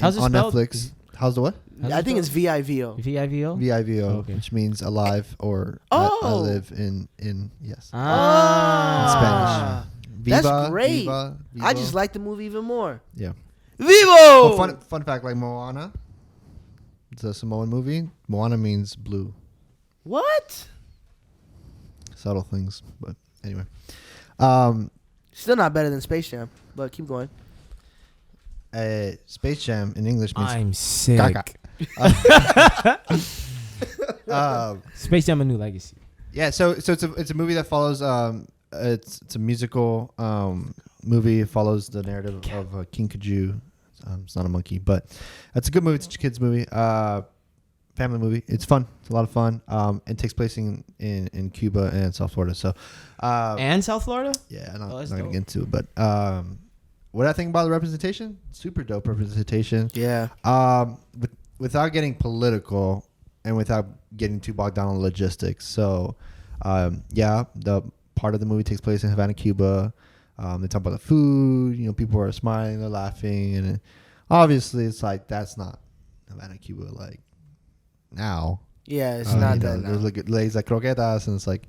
it on spelled? Netflix? How's the what? I think it's VIVO. VIVO. VIVO, Oh, okay. which means alive or Oh. I live in yes. Ah. In Spanish. Viva, That's great. Viva, I Vivo. just like the movie even more. Yeah. Vivo. Oh, fun fact, like Moana. It's a Samoan movie. Moana means blue. What? Subtle things, but anyway. Still not better than Space Jam, but keep going. Space Jam in English means I'm sick. caca. Space Jam: A New Legacy. Yeah, so it's a movie that follows it's a musical movie. It follows the narrative of King Kaju. It's not a monkey, but it's a good movie. It's a kids movie, family movie. It's fun. It's a lot of fun. It takes place in Cuba and South Florida. So And South Florida? yeah, I'm not that's gonna dope. get into it, but what I think about the representation, super dope representation. Yeah. Without getting political and without getting too bogged down on logistics. So, yeah, the part of the movie takes place in Havana, Cuba. They talk about the food. You know, people are smiling, they're laughing, and obviously, it's like that's not Havana, Cuba. Like now, Yeah, it's not you know, that. there's Now. like ladies like croquetas, and it's like,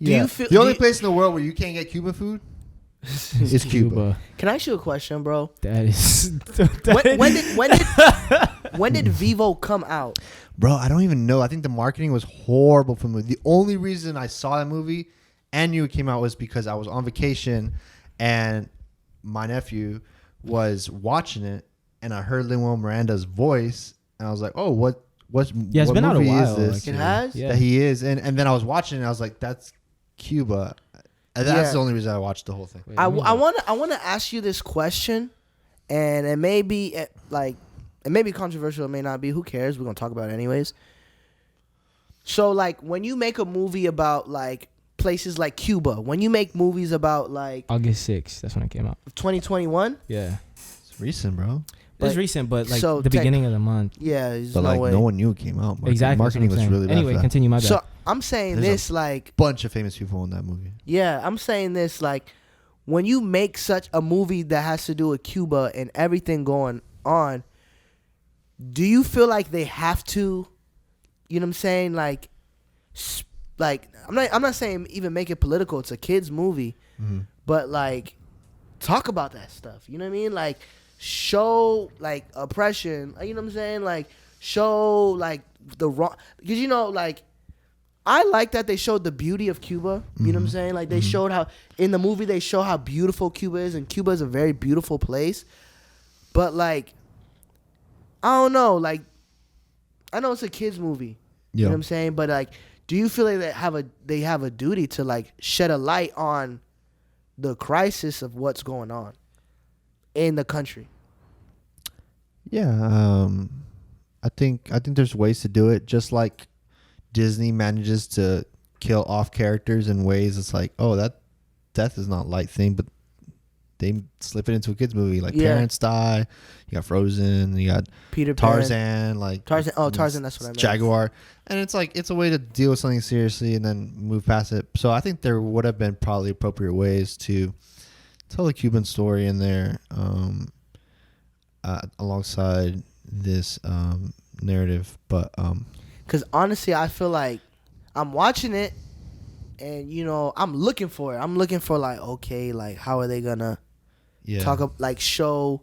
Do yeah. you feel- the only do you- place in the world where you can't get Cuban food is Cuba. Can I ask you a question, bro? That is. When did Vivo come out? Bro, I don't even know. I think the marketing was horrible for the movie. The only reason I saw that movie and knew it came out was because I was on vacation and my nephew was watching it and I heard Lin-Manuel Miranda's voice and I was like, oh, what Yeah, it's what been out a movie while, is this? It has? Yeah. That he is. And then I was watching it and I was like, that's Cuba. And that's Yeah. the only reason I watched the whole thing. Wait, I let me look. want to ask you this question, and it may be it may be controversial, it may not be. Who cares? We're gonna talk about it anyways. So like when you make a movie about like places like Cuba, when you make movies about like August 6th. That's when it came out. 2021, Yeah. It's recent, bro. It's recent, but like so the beginning of the month. Yeah, there's But no like way. no one knew it came out. Exactly. Marketing that's what was I'm really saying. bad. Anyway, for that. continue my bad. So I'm saying There's this like, Bunch of famous people in that movie. yeah, I'm saying this like, when you make such a movie that has to do with Cuba and everything going on, do you feel like they have to, you know what I'm saying, like I'm not saying even make it political. It's a kids movie, but like talk about that stuff. You know what I mean? Like show like oppression. You know what I'm saying? Like show like the wrong, because you know like I like that they showed the beauty of Cuba. You know what I'm saying? Like they showed how in the movie they show how beautiful Cuba is, and Cuba is a very beautiful place. But like I don't know, like I know it's a kids movie. You know what I'm saying? But like, do you feel like they have a duty to like shed a light on the crisis of what's going on in the country? Yeah, I think there's ways to do it. Just like Disney manages to kill off characters in ways it's like, oh, that death is not light thing, but they slip it into a kids movie. Like parents die. You got Frozen. You got Peter Pan. Tarzan. Like Tarzan. Oh, Tarzan. That's what I meant. Jaguar. And it's like it's a way to deal with something seriously and then move past it. So I think there would have been probably appropriate ways to tell the Cuban story in there, alongside this narrative. But because honestly, I feel like I'm watching it, and you know, I'm looking for it. I'm looking for like, okay, like how are they gonna talk up, like show.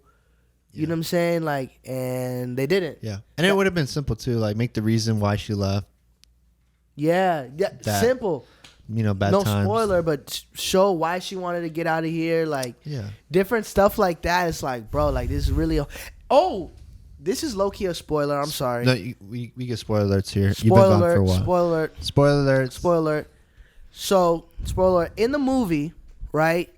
You know what I'm saying? Like, and they didn't. Yeah. And it would have been simple too, like make the reason why she left. Yeah. Simple. You know, bad no times. spoiler, but show why she wanted to get out of here. Like, different stuff like that. It's like, bro, like this is really. This is low key a spoiler. I'm sorry. No, we get spoiler alerts here. Spoiler You've been gone alert. for a while. Spoiler alert. Spoiler alert. Spoiler alert. So, spoiler alert. In the movie, right?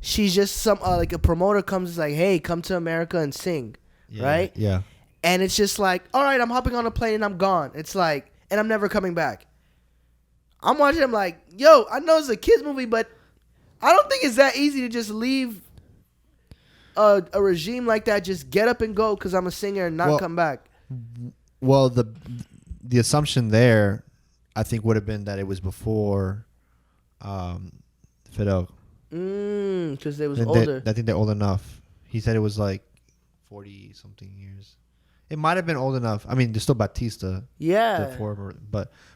She's just some like a promoter comes like, hey, come to America and sing, right? Yeah. And it's just like, all right, I'm hopping on a plane and I'm gone. It's like, and I'm never coming back. I'm watching. I'm like, yo, I know it's a kids movie, but I don't think it's that easy to just leave a regime like that. Just get up and go because I'm a singer and not come back. Well, the assumption there, I think, would have been that it was before Fidel. Because they was older. I think they're old enough. He said it was like 40-something years. It might have been old enough. I mean, there's still Batista. Yeah.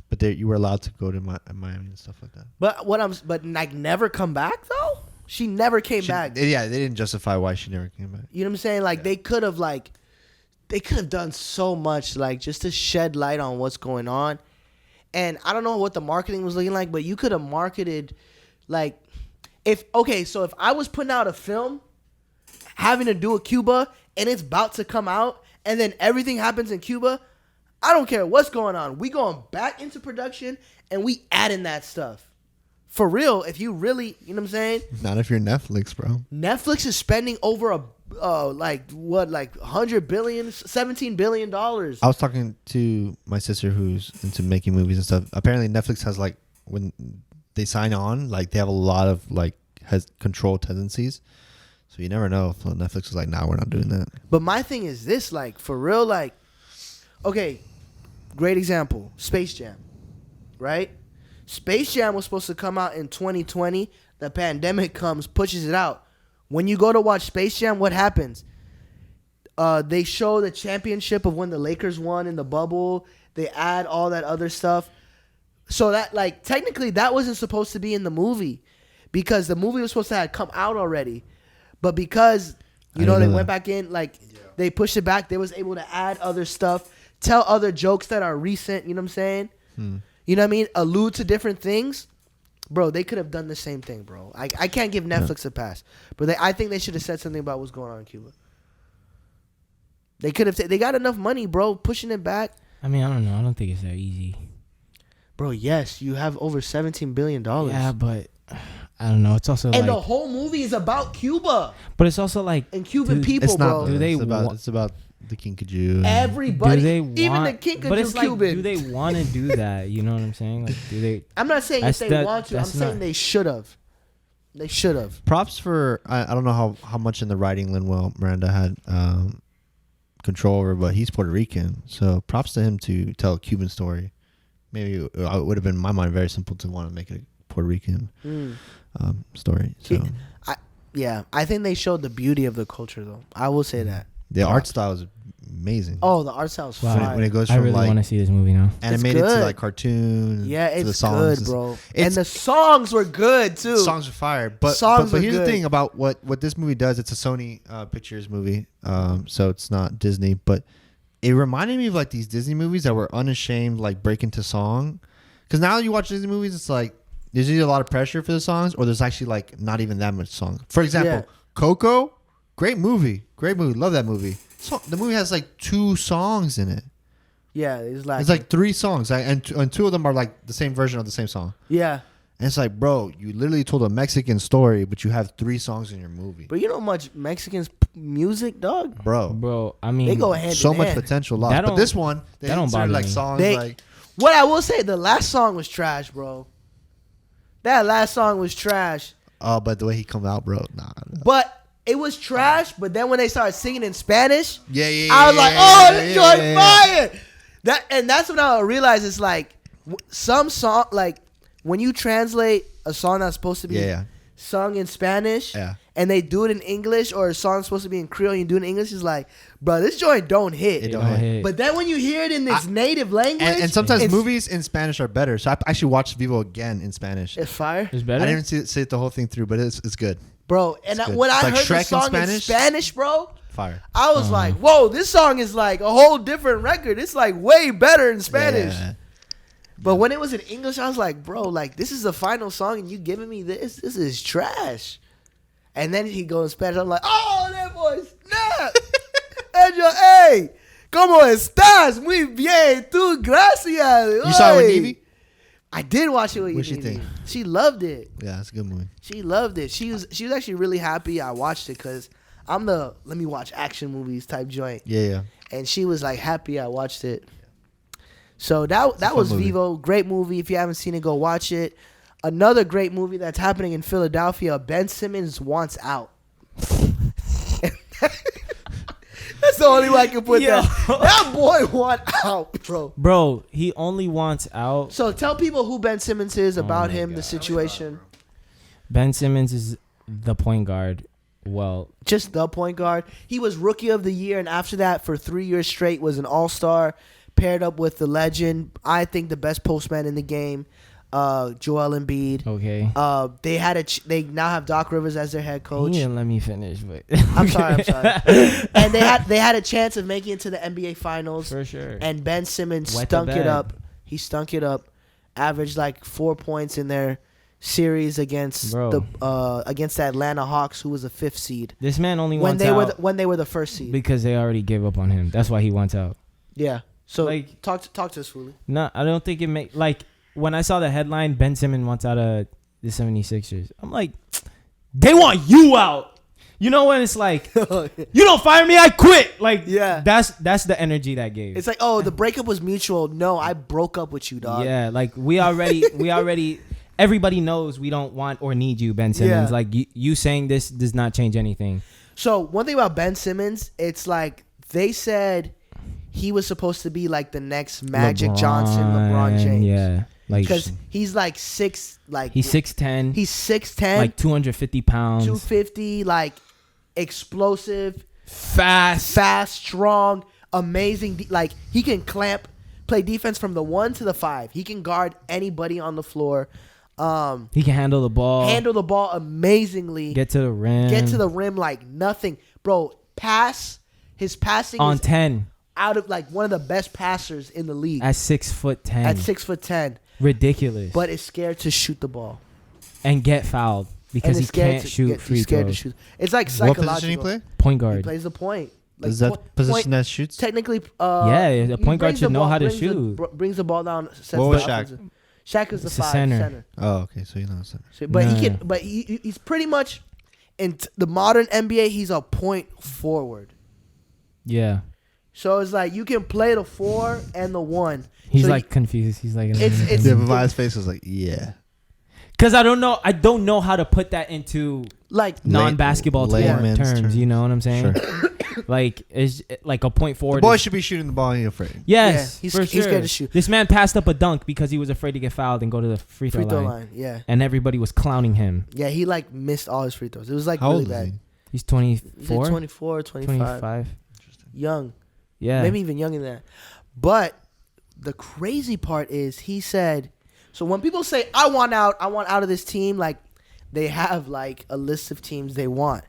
But you were allowed to go to Miami and stuff like that. But like never come back though. She never came back. Yeah, they didn't justify why she never came back. You know what I'm saying? Like they could have done so much like just to shed light on what's going on. And I don't know what the marketing was looking like, but you could have marketed like if I was putting out a film having to do with Cuba and it's about to come out and then everything happens in Cuba, I don't care what's going on. We going back into production and we adding that stuff. For real, if you really, you know what I'm saying? Not if you're Netflix, bro. Netflix is spending over like 100 billion, $17 billion. I was talking to my sister who's into making movies and stuff. Apparently Netflix has like, when they sign on, like they have a lot of like has control tendencies. So you never know if Netflix is like, nah, we're not doing that. But my thing is this, like for real, like, okay, great example, Space Jam, right? Space Jam was supposed to come out in 2020. The pandemic comes, pushes it out. When you go to watch Space Jam, what happens? They show the championship of when the Lakers won in the bubble. They add all that other stuff. So that, like, technically that wasn't supposed to be in the movie because the movie was supposed to have come out already. But because, they went back in, like, they pushed it back, they was able to add other stuff, tell other jokes that are recent, you know what I'm saying? You know what I mean? Allude to different things. Bro, they could have done the same thing, bro. I can't give Netflix a pass. But I think they should have said something about what's going on in Cuba. They could have. They got enough money, bro. Pushing it back. I mean, I don't know. I don't think it's that easy. Bro, yes. You have over $17 billion. Yeah, but I don't know. It's also and the whole movie is about Cuba. But it's also like... And Cuban people, it's not, bro. It's about the Kinkajou. Everybody. Even the Kinkajou but it's Cuban. Like, do they want to do that? You know what I'm saying? Like, do they... I'm not saying if they want to. I'm saying not, they should have. They should have. Props for I don't know how much in the writing Lin-Manuel Miranda had control over, but he's Puerto Rican, so props to him to tell a Cuban story. Maybe it would have been in my mind very simple to want to make it a Puerto Rican story. So I think they showed the beauty of the culture though. I will say that. the art style is amazing. Oh, the art style is Wow. fire. When it goes I from really like want to see this movie now. animated to good. like cartoon. Yeah, to the it's songs. good, bro. It's- And the songs were good too. Songs are fire, but Songs but are here's good. the thing about what this movie does. It's a Sony Pictures movie, so it's not Disney. But it reminded me of like these Disney movies that were unashamed, like break into song. Because now you watch Disney movies, it's like there's either a lot of pressure for the songs, or there's actually like not even that much song. For example, Yeah. Coco, great movie, love that movie. So the movie has like 2 songs in it. Yeah, it's like It's like 3 songs, and 2 of them are like the same version of the same song. yeah. And it's like, bro, you literally told a Mexican story, but you have 3 songs in your movie. But you know how much Mexicans music, dog? Bro, I mean, They go hand so in much hand. potential That lost. But don't- this one, they that don't inserted bother like me. songs They- like, What I will say, the last song was trash, bro. That last song was trash. oh, but the way he comes out, bro, nah. But it was trash. But then when they started singing in Spanish, Yeah. I was like, "Oh, this joint fire!" That's when I realized it's like some song, like when you translate a song that's supposed to be Yeah. sung in Spanish, Yeah. and they do it in English, or a song supposed to be in Creole and you do it in English, it's like, bro, this joint don't hit. It don't hit. But then when you hear it in its native language, And sometimes it's- movies in Spanish are better. So I actually watched Vivo again in Spanish. it's fire, it's I better. didn't see it the whole thing through, but it's good. bro. And It's good. when I Like heard Shrek the in song in Spanish, bro, Fire. I was like, whoa, this song is like a whole different record. It's like way better in Spanish. Yeah. But when it was in English, I was like, bro, like this is the final song and you giving me this? This is trash. And then he goes in Spanish. I'm like, oh, that boy snap. And yo, hey, ¿cómo estás? Muy bien. Tú, gracias. You saw it with Hey. Evie? I did watch it with What'd she Evie. think? She loved it. Yeah, it's a good movie. She loved it. She was actually really happy I watched it because I'm the let me watch action movies type joint. Yeah. And she was like happy I watched it. So that fun was movie. Vivo. Great movie. If you haven't seen it, go watch it. Another great movie that's happening in Philadelphia, Ben Simmons Wants Out. That's the only way I can put Yo. that. That boy want out, bro. Bro, he only wants out. So tell people who Ben Simmons is, about my him, the God. situation. Ben Simmons is the point guard. Well, Just the point guard. He was rookie of the year, and after that, for 3 years straight, was an all-star, paired up with the legend. I think the best postman in the game, Joel Embiid. okay. They now have Doc Rivers as their head He coach. didn't let me finish, but I'm sorry. And they had a chance of making it to the NBA Finals. for sure. And Ben Simmons Wet the stunk it bed. up. He stunk it up. Averaged like 4 points in their series against Bro. against the Atlanta Hawks, who was a 5th seed This man only when wants they out when they were the 1st seed. because they already gave up on him. That's why he wants out. Yeah. So Like- talk to us, Foolie. No, I don't think it make like when I saw the headline, Ben Simmons wants out of the 76ers. I'm like, they want you out. You know when it's like, you don't fire me, I quit. Like, Yeah. that's the energy that gave. It's like, oh, the breakup was mutual. No, I broke up with you, dog. Yeah, like we already everybody knows we don't want or need you, Ben Simmons. Yeah. Like you saying this does not change anything. So one thing about Ben Simmons, it's like they said he was supposed to be like the next Magic Johnson, LeBron James. Yeah. Like Because he's like six, like he's 6'10", he's 6'10", like 250 pounds, 250, like explosive, fast. strong, amazing. Like he can play defense from the 1 to the 5. He can guard anybody on the floor. He can handle the ball. Handle the ball amazingly. Get to the rim. Get to the rim like nothing, bro. His passing on is 10 out of like one of the best passers in the league at 6'10". at 6'10", Ridiculous. but is scared to shoot the ball and get fouled because and he is scared can't to shoot get- free he's scared throws. to shoot. It's like What psychological. position he play? Point He guard. plays the point. Like, Is that position point- that shoots? technically? Yeah, a he point guard brings should the know ball- how to brings the- shoot. brings the ball down. Sets What was the Shaq? offensive- Shaq is the He's a 5 center. Oh, okay. So you know. So, but Nah. he can. But he's pretty much in the modern NBA. He's a point forward. Yeah. So it's like you can play the 4 and the 1. He's So like confused. He's like, It's- Yeah, but my face was like, yeah. Because I don't know how to put that into Like non-basketball layman's terms. You know what I'm saying? Sure. Like is like a point forward. The boy should be shooting the ball and you're afraid. Yes, Yeah, for he's sure. scared to shoot. This man passed up a dunk because he was afraid to get fouled and go to the free throw line. Yeah. And everybody was clowning him. Yeah, he like missed all his free throws. It was like How really old is bad. he? He's He's 24, like 24, 25. 25. Young. Yeah. Maybe even younger than that. But the crazy part is he said, so when people say, I want out of this team, like they have like a list of teams they want.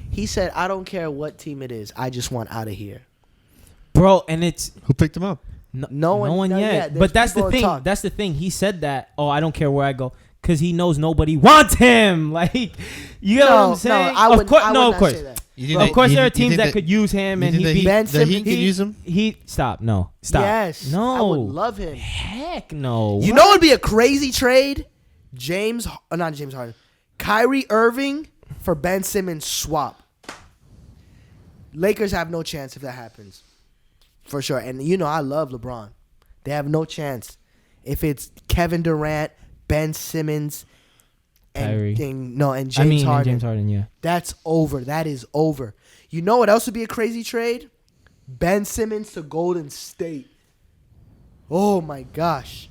He said, I don't care what team it is. I just want out of here. Bro, and it's Who picked him up? No one yet. yet. But that's the thing. That's the thing. He said that, I don't care where I go. Because he knows nobody wants him. Like, you know what I'm saying? Of course. Of course, there are teams that could use him, and he'd be Ben Simmons. He could use him. Stop. Yes. No. I would love him. Heck no. You know what would be a crazy trade? Not James Harden. Kyrie Irving for Ben Simmons swap. Lakers have no chance if that happens. For sure. And you know I love LeBron. They have no chance. If it's Kevin Durant, Ben Simmons, Kyrie. and James And Harden. James Harden, yeah. That's over. That is over. You know what else would be a crazy trade? Ben Simmons to Golden State. Oh my gosh.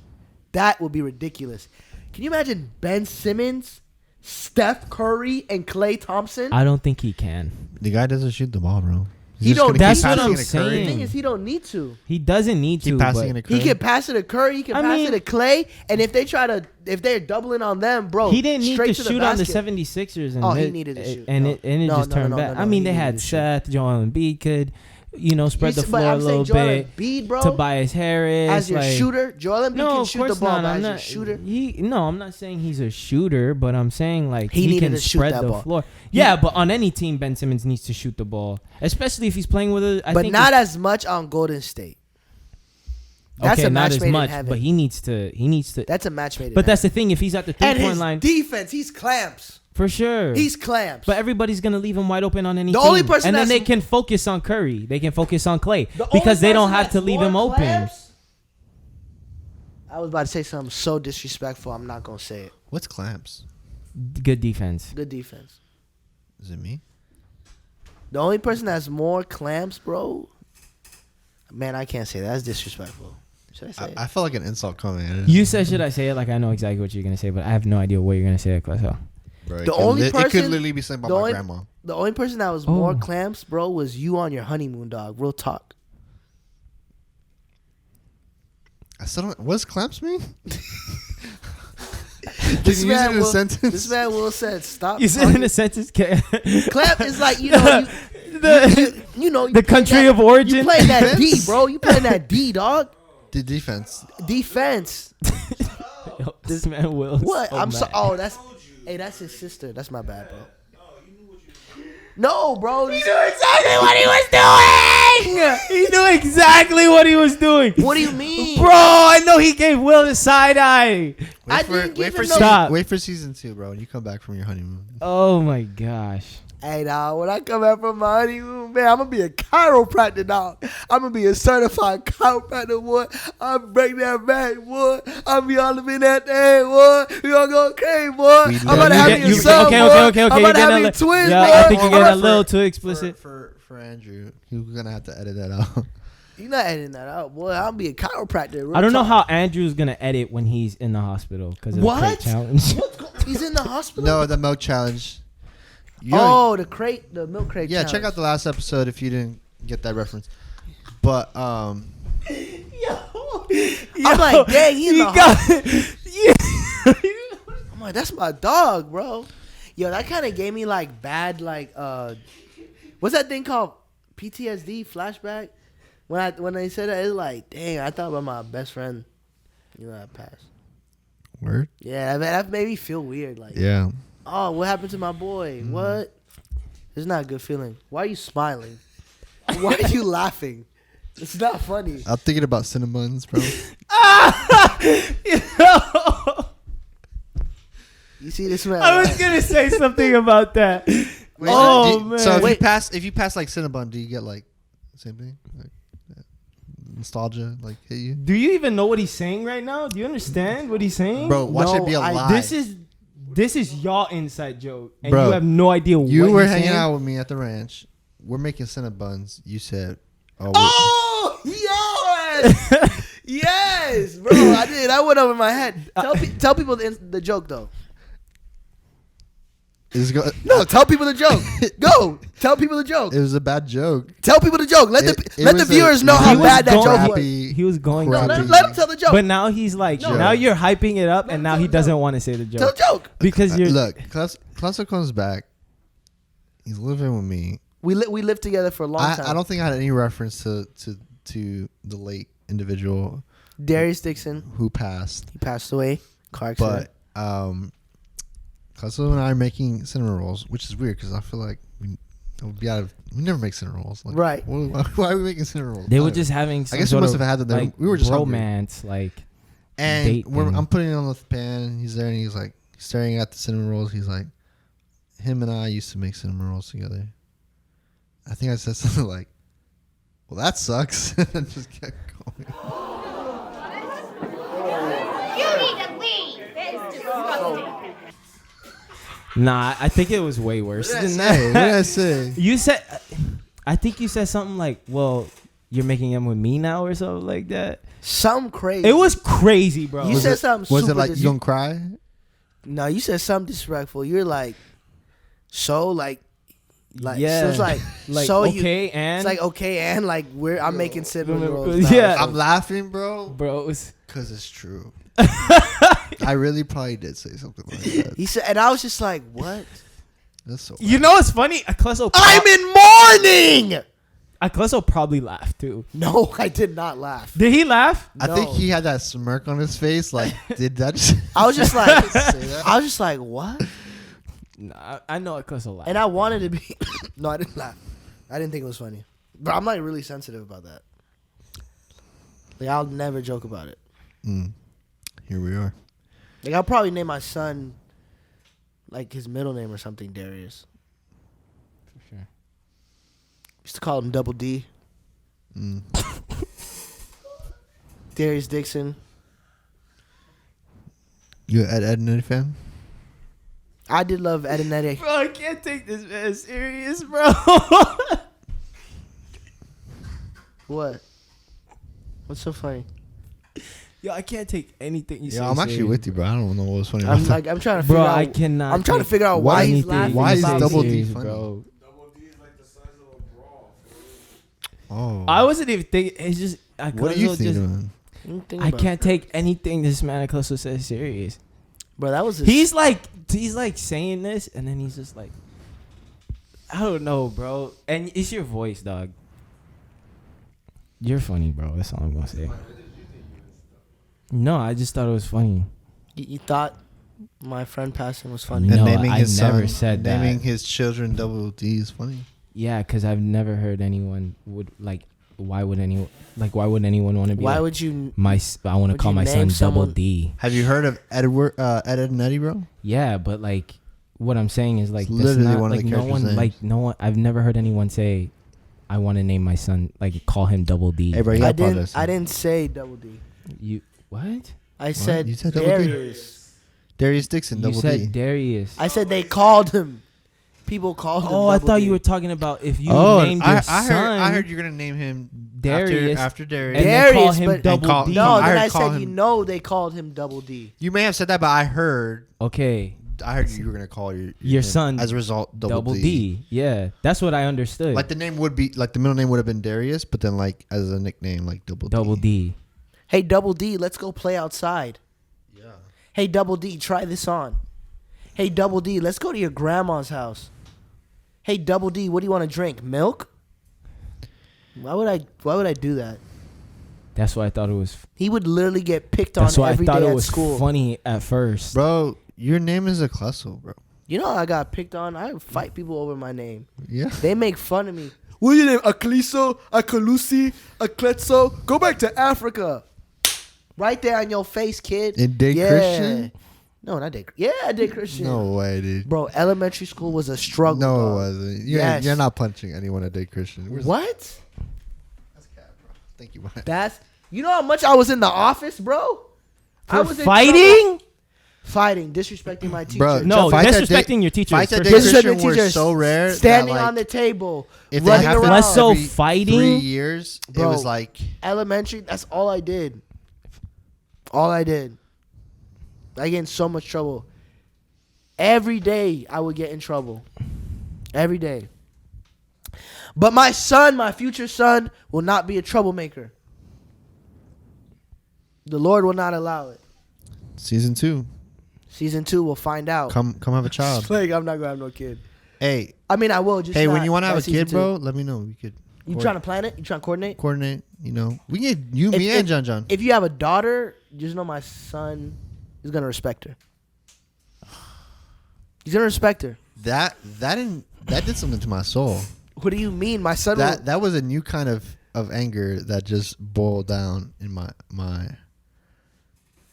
That would be ridiculous. Can you imagine Ben Simmons, Steph Curry, and Klay Thompson? I don't think he can. The guy doesn't shoot the ball, bro. He don't. That's what I'm The saying. thing is, he don't need to. He doesn't need to. Keep passing but it to Curry. He can pass it to Curry. He can pass it to Klay. And if they're doubling on them, bro, he didn't need to straight shoot on the basket. 76ers. And He needed to shoot. And No. it No, just no, turned no, back. no, I mean, he they needed had to shoot. Seth, Joel Embiid could, spread the But floor a I'm little saying Joel bit. Embiid, bro, Tobias Harris. as your like, shooter, Joel Embiid No, can of shoot the course ball, not. but I'm as your not. shooter. I'm not saying he's a shooter, but I'm saying like He he needed can to shoot spread that the ball. floor. Yeah, but on any team, Ben Simmons needs to shoot the ball, especially if he's playing with a. But not as much on Golden State. That's okay, a not match as made in much, heaven. but he needs to. That's a match made in But that's heaven. the thing. If he's at the And 3-point his line, defense, he's clamps. for sure. He's clamps. But everybody's gonna leave him wide open on any The team. only person and then that's- they can focus on Curry. They can focus on Klay The only because they don't person have that's to leave him more open. clamps- I was about to say something so disrespectful. I'm not gonna say it. What's clamps? Good defense. Good defense. Is it me? The only person that's more clamps, bro. Man, I can't say that. That's disrespectful. Should I say it? I felt like an insult coming. You said, should I say it? Like I know exactly what you're gonna say, but I have no idea what you're gonna say. So. Bro, The only it could person- literally be said by the my only- grandma. The only person that was more clamps, bro, was you on your honeymoon, dog. Real talk. I still don't. What does clamps mean? This Can you use man it in a will- sentence? This man Will said, "Stop." You said in a sentence, Clamp is like you the country of origin. You playing that D, bro. You playing that D, dog. The defense. Defense. Yo, this man will. What? So I'm so. mad. Oh, that's his sister. That's my bad, bro. No, bro. He knew exactly what he was doing. He knew exactly what he was doing. What do you mean, Bro, I know he gave Will the side eye. I didn't give him no- Stop. Wait for season 2, bro. When you come back from your honeymoon. Oh my gosh. Hey, dog, when I come back from my honeymoon, man, I'm going to be a chiropractor, dog. I'm going to be a certified chiropractor, boy. I'm break that back, boy. I'll be all up in that thing, boy. We going to go crazy, boy. I'm about to have me a son, okay, boy. okay. I'm about to have me twins, Yeah, boy. I think you're I'm getting a about- little too explicit. For Andrew, you're gonna have to edit that out. You're not editing that out, boy. I'll be a chiropractor. real I don't know talk. how Andrew's gonna edit when he's in the hospital because of the What? crate challenge. He's in the hospital? No, the milk challenge. You the milk crate yeah, challenge. check out the last episode if you didn't get that reference. But I'm like, dang, he's in the hospital. I'm like, that's my dog, bro. Yo, that kind of gave me like bad, like, what's that thing called? PTSD flashback. When they said that, it's like, dang, I thought about my best friend. You know, that passed. word. Yeah, that made me feel weird. Like, Yeah. oh, what happened to my boy? What? It's not a good feeling. Why are you smiling? Why are you laughing? It's not funny. I'm thinking about Cinnabons, bro. You see this man? I was gonna say something about that. Wait, Oh, do- man. So if Wait. you pass like Cinnabon, do you get like same thing? Like nostalgia, like hit you? Do you even know what he's saying right now? Do you understand what he's saying? Bro, watch No, it be a lie. This is This is y'all inside joke, and Bro, you have no idea what You were he's hanging saying. out with me at the ranch. We're making Cinnabons. You said, Oh, yes, yes, bro. I did. I went over my head. Tell people the joke though. No, tell people the joke. Go. Tell people the joke. It was a bad joke. Tell people the joke. Let the viewers know how bad that joke was. He was going. No, crappy. let him tell the joke. But now he's like, No. now you're hyping it up, Let and him now tell he the doesn't joke. want to say the Tell joke the joke. because you're. Look, Classic comes back. He's living with me. We lived together for a long time. I don't think I had any reference to the late individual Darius Dixon. who passed. He passed away. Car accident. But Classico and I are making cinnamon rolls, which is weird because I feel like we never make cinnamon rolls. Like, Right. Why are we making cinnamon rolls? They were just having some I guess we sort must of have had them. like We were just hungry. romance, like And date thing. I'm putting it on the pan, and he's there, and he's like staring at the cinnamon rolls. He's like, him and I used to make cinnamon rolls together. I think I said something like, "Well, that sucks," and just kept going. You need to leave. That is disgusting. Nah, I think it was way worse than What did that. I say? You said, I think you said something like, "Well, you're making them with me now," or something like that. Something crazy. It was crazy, bro. You said something Was super it like dis- you gonna cry? No, you said something disrespectful. You're like, so like yeah, so it's like so okay, you, and it's like okay, and like I'm making cinnamon rolls. Yeah. I'm laughing, bro, bro, it was, because it's true. I really probably did say something like that. He said, and I was just like, what? That's so. you know, what's funny. Akleso I'm in mourning. Akleso probably laughed too. No, I did not laugh. Did he laugh? I think No. he had that smirk on his face. Like, did that? Just I was just like, say that? I was just like, what? Nah, I know Akleso laughed. And I wanted to be. No, I didn't laugh. I didn't think it was funny. But I'm like really sensitive about that. Like I'll never joke about it. Here we are. Like I'll probably name my son like his middle name or something, Darius. For sure. Used to call him Double D. Mm. Darius Dixon. You an Ed and Eddie fan? I did love Ed and Eddie. Bro, I can't take this man serious, bro. What? What's so funny? Yo, I can't take anything you say. Yeah, I'm actually with you, bro. I don't know what's funny. I'm about like I'm trying to figure Bro, out. I cannot. I'm trying to take figure out why he's anything laughing. Why is about Double D it. funny? bro? Double D is like the size of a bra. Oh, I wasn't even thinking. It's just. what are you thinking? Think I about can't it. take anything this man Akleso says serious. Bro, that was his, He's like saying this, and then he's just like, I don't know, bro. And it's your voice, dog. You're funny, bro. That's all I'm gonna say. No, I just thought it was funny. You thought my friend passing was funny. No, And naming I his never son, said that. naming his children Double D is funny. Yeah, because I've never heard anyone would like. Why would anyone want to be? Why like, would you? I want to would call you my name son Double someone- D. Have you heard of Ed and Eddie, bro? Yeah, but like, what I'm saying is like, It's that's literally not, one of like the no characters' one, like names. no one. I've never heard anyone say, I want to name my son, like call him Double D. Hey, bro, you I gotta apologize. didn't say Double D. You what? I said, You said Double D? Darius. Darius Dixon, You Double said D. Darius. I said they called him. People called him. Oh, I Double thought D. you were talking about if you Oh, named your I son heard you're gonna name him Darius after Darius. and then call Darius, him but- Double call- D. No, I then heard I call said, him- they called him Double D. You may have said that, but I heard Okay, you were gonna call your Your name son as a result Double D. Yeah, that's what I understood. Like the name would be like the middle name would have been Darius, but then like as a nickname like Double Double D. Hey, Double D, let's go play outside. Yeah. Hey, Double D, try this on. Hey, Double D, let's go to your grandma's house. Hey, Double D, what do you want to drink? Milk? Why would I do that? That's why I thought it was. He would literally get picked on That's why I every thought day it at was school. funny at first. Bro, your name is a Klesso, bro. You know I got picked on? I fight people over my name. Yeah. They make fun of me. What your name? Akliso? Akalusi? Akletso? Go back to Africa. Right there on your face, kid. In Day Christian? No, not Day. Yeah, Day Christian. No way, dude. Bro, elementary school was a struggle. No, dog. it wasn't. Yes. You're not punching anyone at Day Christian. What? That's cat, bro. Thank you, man. That's. You know how much I was in the office, bro? I For was in fighting? fighting, disrespecting my teacher. Bro, No, fights at disrespecting day- your teachers. Fights at for day sure. Disrespecting Christian were teachers, so rare. standing that, like, on the table, if they running happened around. Less so every fighting. 3 years, Bro. it was like Elementary, that's all I did. All I did. I get in so much trouble. Every day I would get in trouble. Every day. But my son, my future son, will not be a troublemaker. The Lord will not allow it. season 2. Season 2, we'll find out. Come have a child. Like, I'm not going to have no kid. Hey, I mean, I will. Just when not you want to by have a season kid, 2. bro, let me know. We could. You trying to plan it? You trying to coordinate? coordinate? You know, we get you, If- me, if- and John John. If you have a daughter, just know my son is going to respect her. He's going to respect her. That did something to my soul. What do you mean? My son will... That was a new kind of anger that just boiled down in my.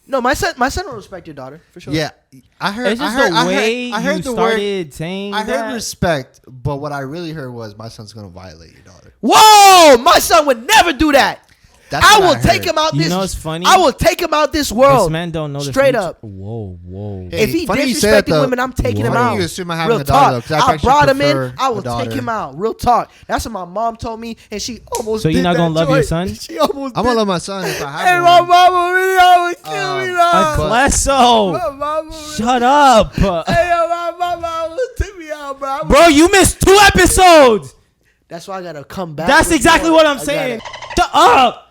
No, my son will respect your daughter, for sure. Yeah, I heard. It's just I heard, the way I heard you the started word. saying I heard that. respect, but what I really heard was my son's gonna violate your daughter. Whoa! My son would never do that. That's I what will take heard. him out You this. know what's funny? I will take him out this world. This man don't know the Straight future. up. Whoa. Hey, If he funny you say that, disrespecting though. women, I'm taking him Funny out. you assume I having Real a daughter, though, talk. 'cause I I actually brought him in. prefer I a will take daughter. him out. Real talk. That's what my mom told me, and she almost. So you're did not gonna that love your joint. son? She almost. I'm did. gonna love my son if I have Hey, one. my mama really almost kill me A now. Clesso. My mama. Shut up. Hey, yo, my mama almost took me out, bro. Bro, you missed 2 episodes. That's why I gotta come back. That's with exactly more. what I'm I saying. gotta- Shut up.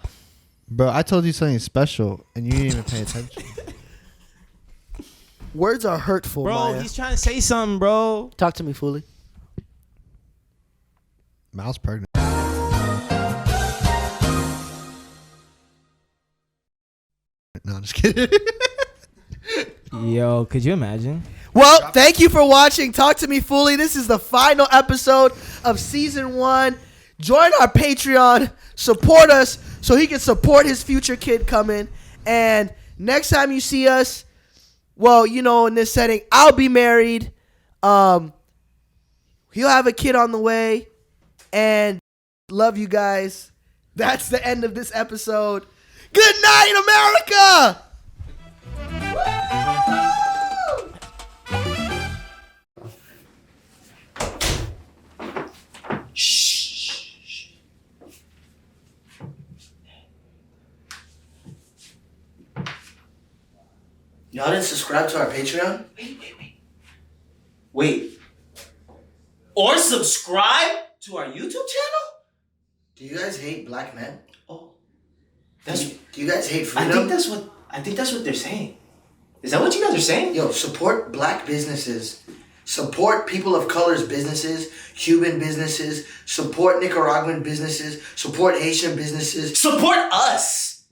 Bro, I told you something special, and you didn't even pay attention. Words are hurtful, Bro, Maya. he's trying to say something, bro. Talk to me, Foolie. Mal's pregnant. No, I'm just kidding. Yo, could you imagine? Well, thank you for watching Talk to Me Fully. This is the final episode of season 1. Join our Patreon. Support us so he can support his future kid coming. And next time you see us, well, you know, in this setting, I'll be married. He'll have a kid on the way. And love you guys. That's the end of this episode. Good night, America! Y'all didn't subscribe to our Patreon? Wait. Or subscribe to our YouTube channel? Do you guys hate black men? Oh. Do you guys hate I freedom? think that's what they're saying. Is that what you guys are saying? Yo, support black businesses. Support people of color's businesses, Cuban businesses, support Nicaraguan businesses, support Haitian businesses. Support us.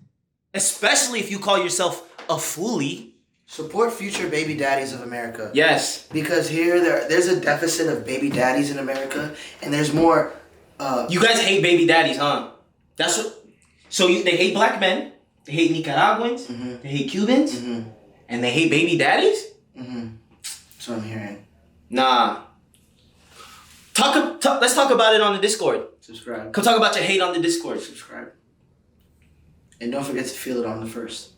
Especially if you call yourself a foolie. Support future baby daddies of America. Yes. Because there's a deficit of baby daddies in America, and there's more. You guys hate baby daddies, huh? That's what. So they hate black men. They hate Nicaraguans. Mhm. They hate Cubans. Mhm. And they hate baby daddies? That's what I'm hearing. Nah. Let's talk about it on the Discord. Subscribe. Come talk about your hate on the Discord. Subscribe. And don't forget to feel it on the 1st.